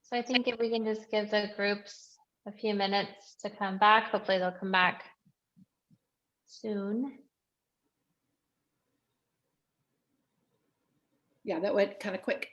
So I think if we can just give the groups a few minutes to come back, hopefully they'll come back soon. Yeah, that went kind of quick.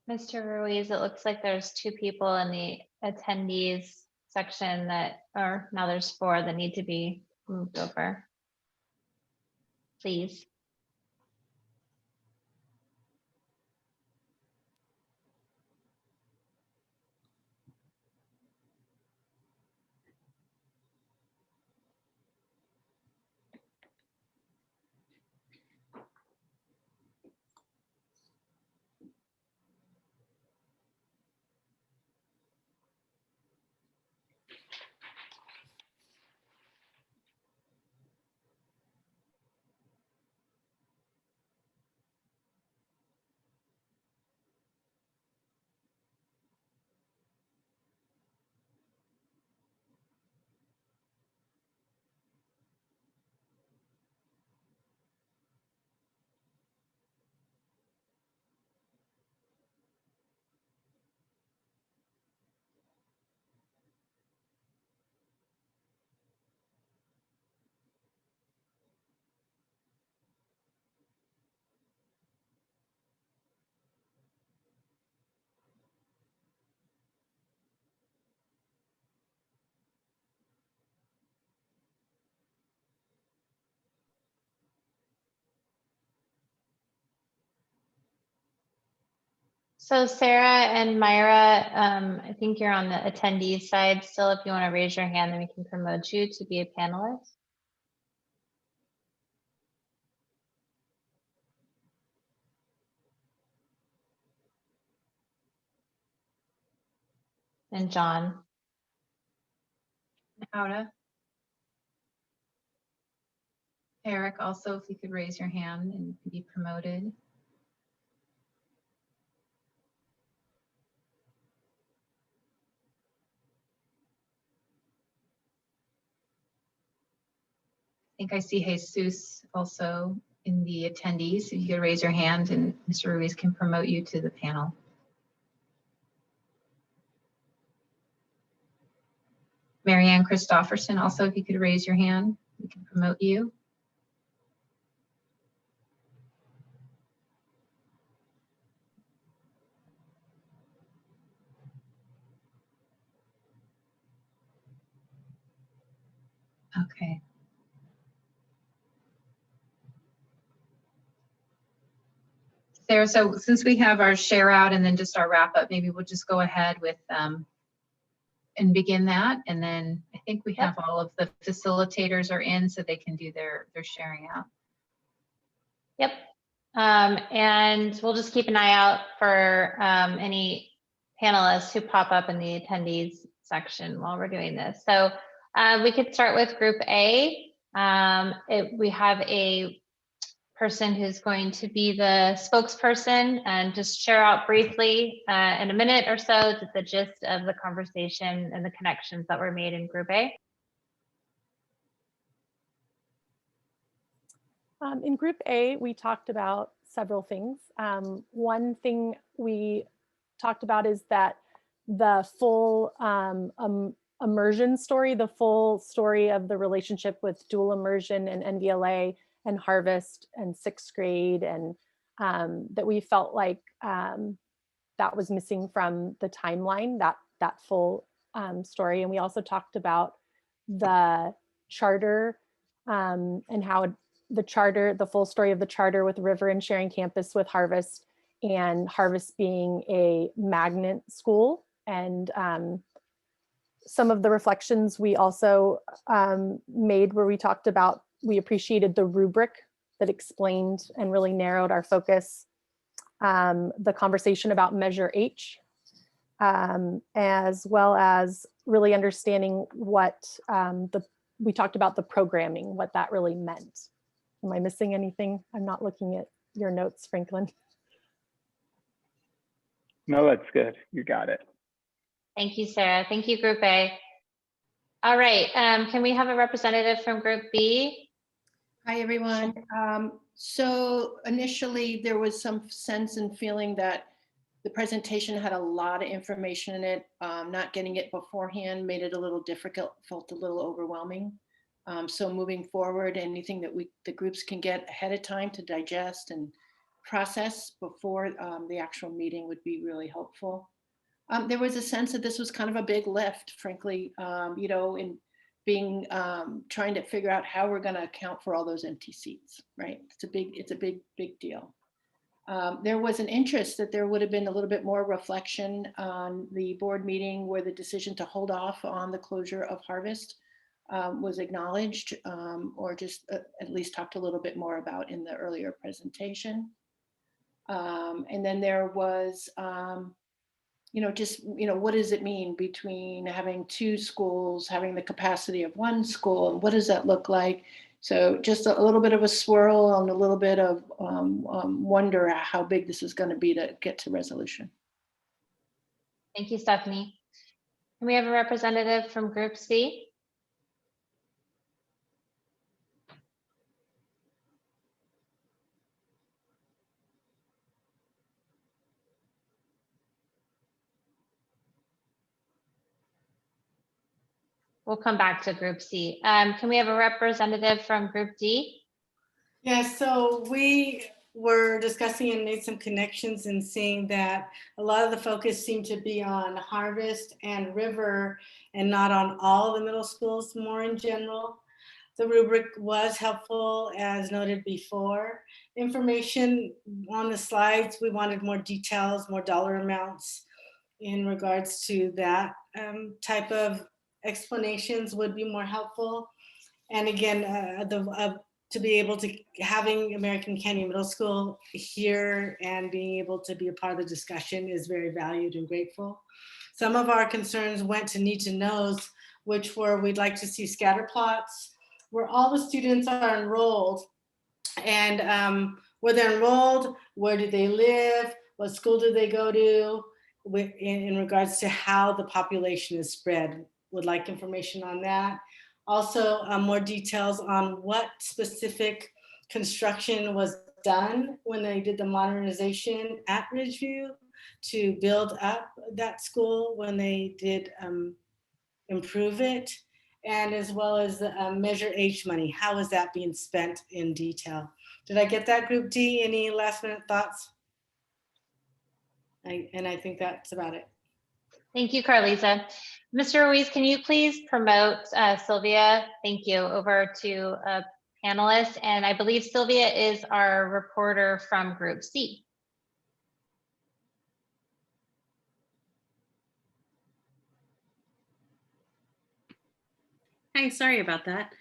Mr. Ruiz, it looks like there's 2 people in the attendees section that, or now there's 4 that need to be moved over. Please. So Sarah and Myra, I think you're on the attendees side still. If you want to raise your hand, then we can promote you to be a panelist. And John. Auda. Eric, also, if you could raise your hand and be promoted. I think I see Jesus also in the attendees. If you could raise your hand and Mr. Ruiz can promote you to the panel. Marianne Christofferson, also, if you could raise your hand, we can promote you. Okay. Sarah, so since we have our share out and then just our wrap up, maybe we'll just go ahead with and begin that. And then I think we have all of the facilitators are in so they can do their sharing out. Yep. And we'll just keep an eye out for any panelists who pop up in the attendees section while we're doing this. So we could start with group A. We have a person who's going to be the spokesperson and just share out briefly in a minute or so the gist of the conversation and the connections that were made in group A. In group A, we talked about several things. One thing we talked about is that the full immersion story, the full story of the relationship with dual immersion and NVLA and Harvest and sixth grade, and that we felt like that was missing from the timeline, that full story. And we also talked about the charter and how the charter, the full story of the charter with River and sharing campus with Harvest, and Harvest being a magnet school. And some of the reflections we also made where we talked about, we appreciated the rubric that explained and really narrowed our focus, the conversation about measure H, as well as really understanding what we talked about the programming, what that really meant. Am I missing anything? I'm not looking at your notes, Franklin. No, that's good. You got it. Thank you, Sarah. Thank you, Group A. All right, can we have a representative from Group B? Hi, everyone. So initially there was some sense and feeling that the presentation had a lot of information in it. Not getting it beforehand made it a little difficult, felt a little overwhelming. So moving forward, anything that the groups can get ahead of time to digest and process before the actual meeting would be really helpful. There was a sense that this was kind of a big lift, frankly, you know, in being trying to figure out how we're going to account for all those empty seats, right? It's a big deal. There was an interest that there would have been a little bit more reflection on the board meeting where the decision to hold off on the closure of Harvest was acknowledged, or just at least talked a little bit more about in the earlier presentation. And then there was, you know, just, you know, what does it mean between having two schools, having the capacity of one school, and what does that look like? So just a little bit of a swirl and a little bit of wonder at how big this is going to be to get to resolution. Thank you, Stephanie. Can we have a representative from Group C? We'll come back to Group C. Can we have a representative from Group D? Yeah, so we were discussing and made some connections and seeing that a lot of the focus seemed to be on Harvest and River and not on all the middle schools, more in general. The rubric was helpful, as noted before. Information on the slides, we wanted more details, more dollar amounts in regards to that type of explanations would be more helpful. And again, to be able to having American Canyon Middle School here and being able to be a part of the discussion is very valued and grateful. Some of our concerns went to need to knows, which were we'd like to see scatter plots where all the students are enrolled, and where they're enrolled, where do they live, what school do they go to, in regards to how the population is spread. Would like information on that. Also, more details on what specific construction was done when they did the modernization at Ridgeview to build up that school when they did improve it, and as well as the Measure H money. How is that being spent in detail? Did I get that, Group D? Any last minute thoughts? And I think that's about it. Thank you, Carlisa. Mr. Ruiz, can you please promote Sylvia? Thank you, over to a panelist. And I believe Sylvia is our reporter from Group C. Hi, sorry about that.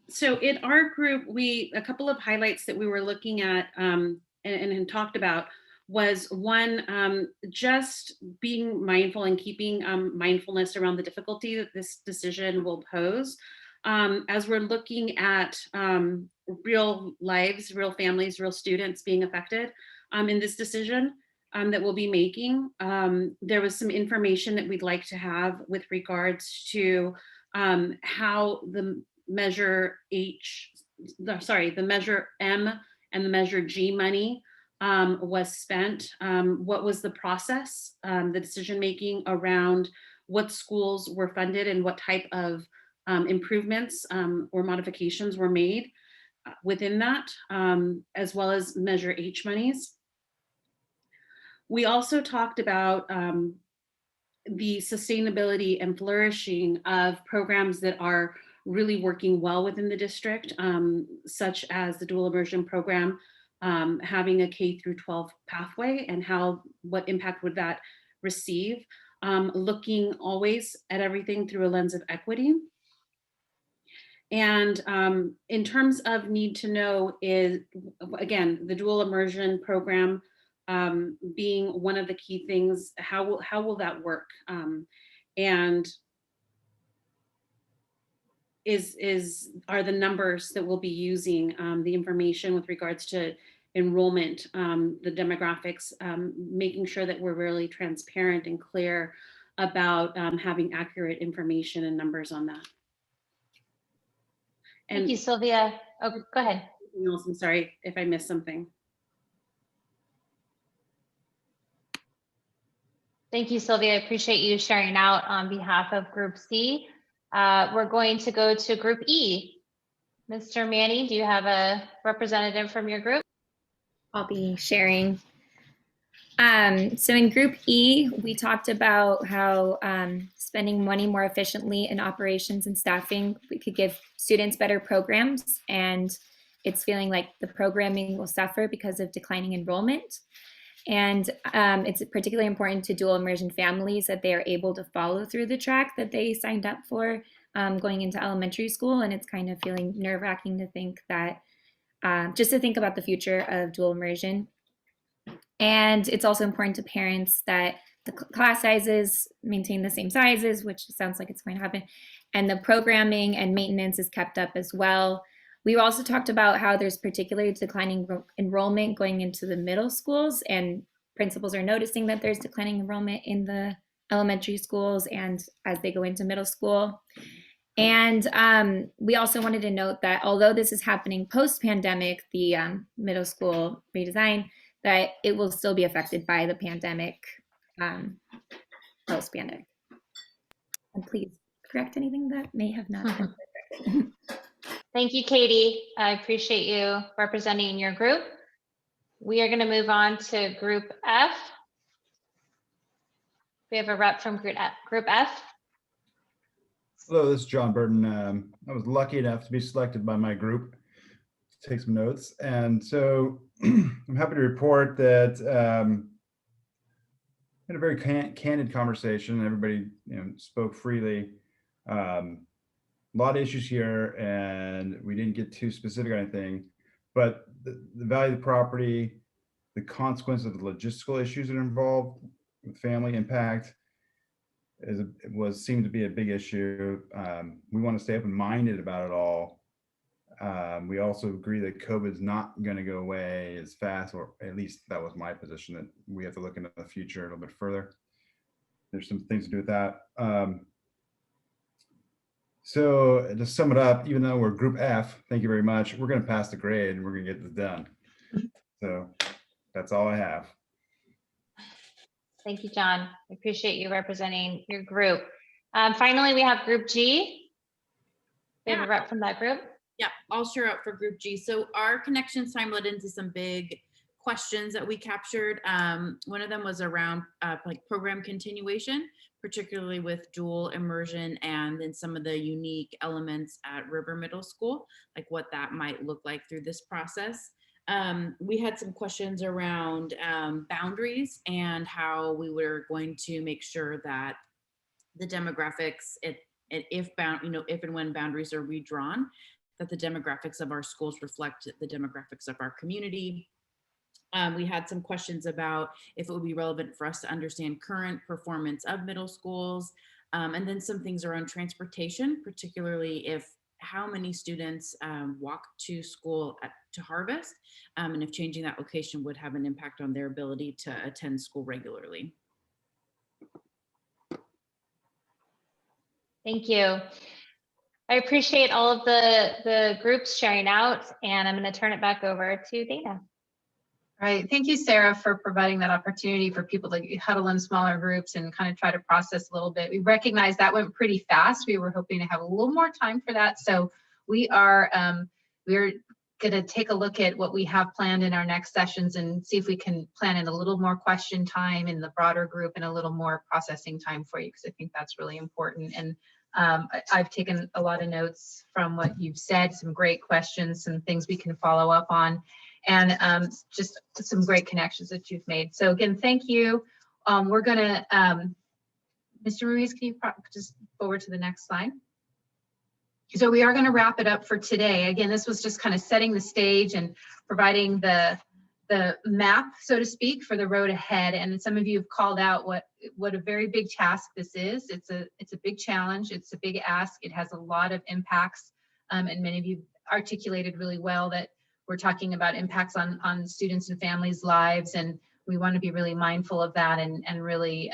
So in our group, a couple of highlights that we were looking at and talked about was one, just being mindful and keeping mindfulness around the difficulty that this decision will pose. As we're looking at real lives, real families, real students being affected in this decision that we'll be making, there was some information that we'd like to have with regards to how the measure the measure M and the measure G money was spent. What was the process, the decision making around what schools were funded and what type of improvements or modifications were made within that, as well as measure H monies. We also talked about the sustainability and flourishing of programs that are really working well within the district, such as the dual immersion program, having a K through 12 pathway, and what impact would that receive? Looking always at everything through a lens of equity. And in terms of need to know is, again, the dual immersion program being one of the key things. How will that work? And are the numbers that we'll be using, the information with regards to enrollment, the demographics, making sure that we're really transparent and clear about having accurate information and numbers on that. And thank you, Sylvia. Oh, go ahead. I'm sorry if I missed something. Thank you, Sylvia. I appreciate you sharing out on behalf of Group C. We're going to go to Group E. Mr. Manny, do you have a representative from your group? I'll be sharing. So in Group E, we talked about how spending money more efficiently in operations and staffing, we could give students better programs, and it's feeling like the programming will suffer because of declining enrollment. And it's particularly important to dual immersion families that they are able to follow through the track that they signed up for going into elementary school. And it's kind of feeling nerve-wracking to think that, just to think about the future of dual immersion. And it's also important to parents that the class sizes maintain the same sizes, which sounds like it's going to happen, and the programming and maintenance is kept up as well. We also talked about how there's particularly declining enrollment going into the middle schools, and principals are noticing that there's declining enrollment in the elementary schools and as they go into middle school. And we also wanted to note that although this is happening post-pandemic, the middle school redesign, that it will still be affected by the pandemic post-pandemic. And please correct anything that may have not been corrected. Thank you, Katie. I appreciate you representing your group. We are going to move on to Group F. We have a rep from Group F. Hello, this is John Burton. I was lucky enough to be selected by my group to take some notes. And so I'm happy to report that had a very candid conversation. Everybody spoke freely. A lot of issues here, and we didn't get too specific on anything, but the value of the property, the consequence of the logistical issues that are involved with family impact seemed to be a big issue. We want to stay open-minded about it all. We also agree that COVID is not going to go away as fast, or at least that was my position, that we have to look into the future a little bit further. There's some things to do with that. So to sum it up, even though we're Group F, thank you very much, we're going to pass the grade and we're going to get this done. So that's all I have. Thank you, John. I appreciate you representing your group. Finally, we have Group G. We have a rep from that group. Yeah, I'll share up for Group G. So our connections time led into some big questions that we captured. One of them was around like program continuation, particularly with dual immersion and then some of the unique elements at River Middle School, like what that might look like through this process. We had some questions around boundaries and how we were going to make sure that the demographics, if and when boundaries are redrawn, that the demographics of our schools reflect the demographics of our community. We had some questions about if it would be relevant for us to understand current performance of middle schools, and then some things around transportation, particularly if how many students walk to school to Harvest, and if changing that location would have an impact on their ability to attend school regularly. Thank you. I appreciate all of the groups sharing out, and I'm going to turn it back over to Dana. All right, thank you, Sarah, for providing that opportunity for people to huddle in smaller groups and kind of try to process a little bit. We recognize that went pretty fast. We were hoping to have a little more time for that. So we're going to take a look at what we have planned in our next sessions and see if we can plan in a little more question time in the broader group and a little more processing time for you, because I think that's really important. And I've taken a lot of notes from what you've said, some great questions, some things we can follow up on, and just some great connections that you've made. So again, thank you. We're gonna, Mr. Ruiz, can you just forward to the next slide? So we are gonna wrap it up for today. Again, this was just kind of setting the stage and providing the map, so to speak, for the road ahead. And some of you have called out what a very big task this is. It's a big challenge. It's a big ask. It has a lot of impacts. And many of you articulated really well that we're talking about impacts on students and families' lives. And we want to be really mindful of that and really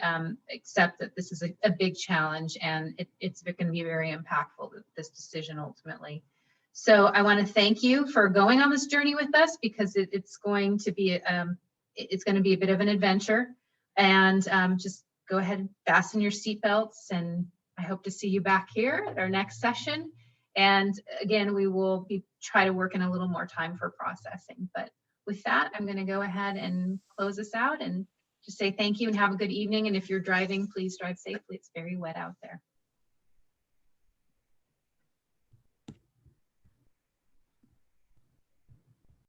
accept that this is a big challenge, and it's going to be very impactful, this decision ultimately. So I want to thank you for going on this journey with us, because it's going to be a bit of an adventure. And just go ahead and fasten your seatbelts, and I hope to see you back here at our next session. And again, we will try to work in a little more time for processing. But with that, I'm going to go ahead and close us out and just say thank you and have a good evening. And if you're driving, please drive safely. It's very wet out there.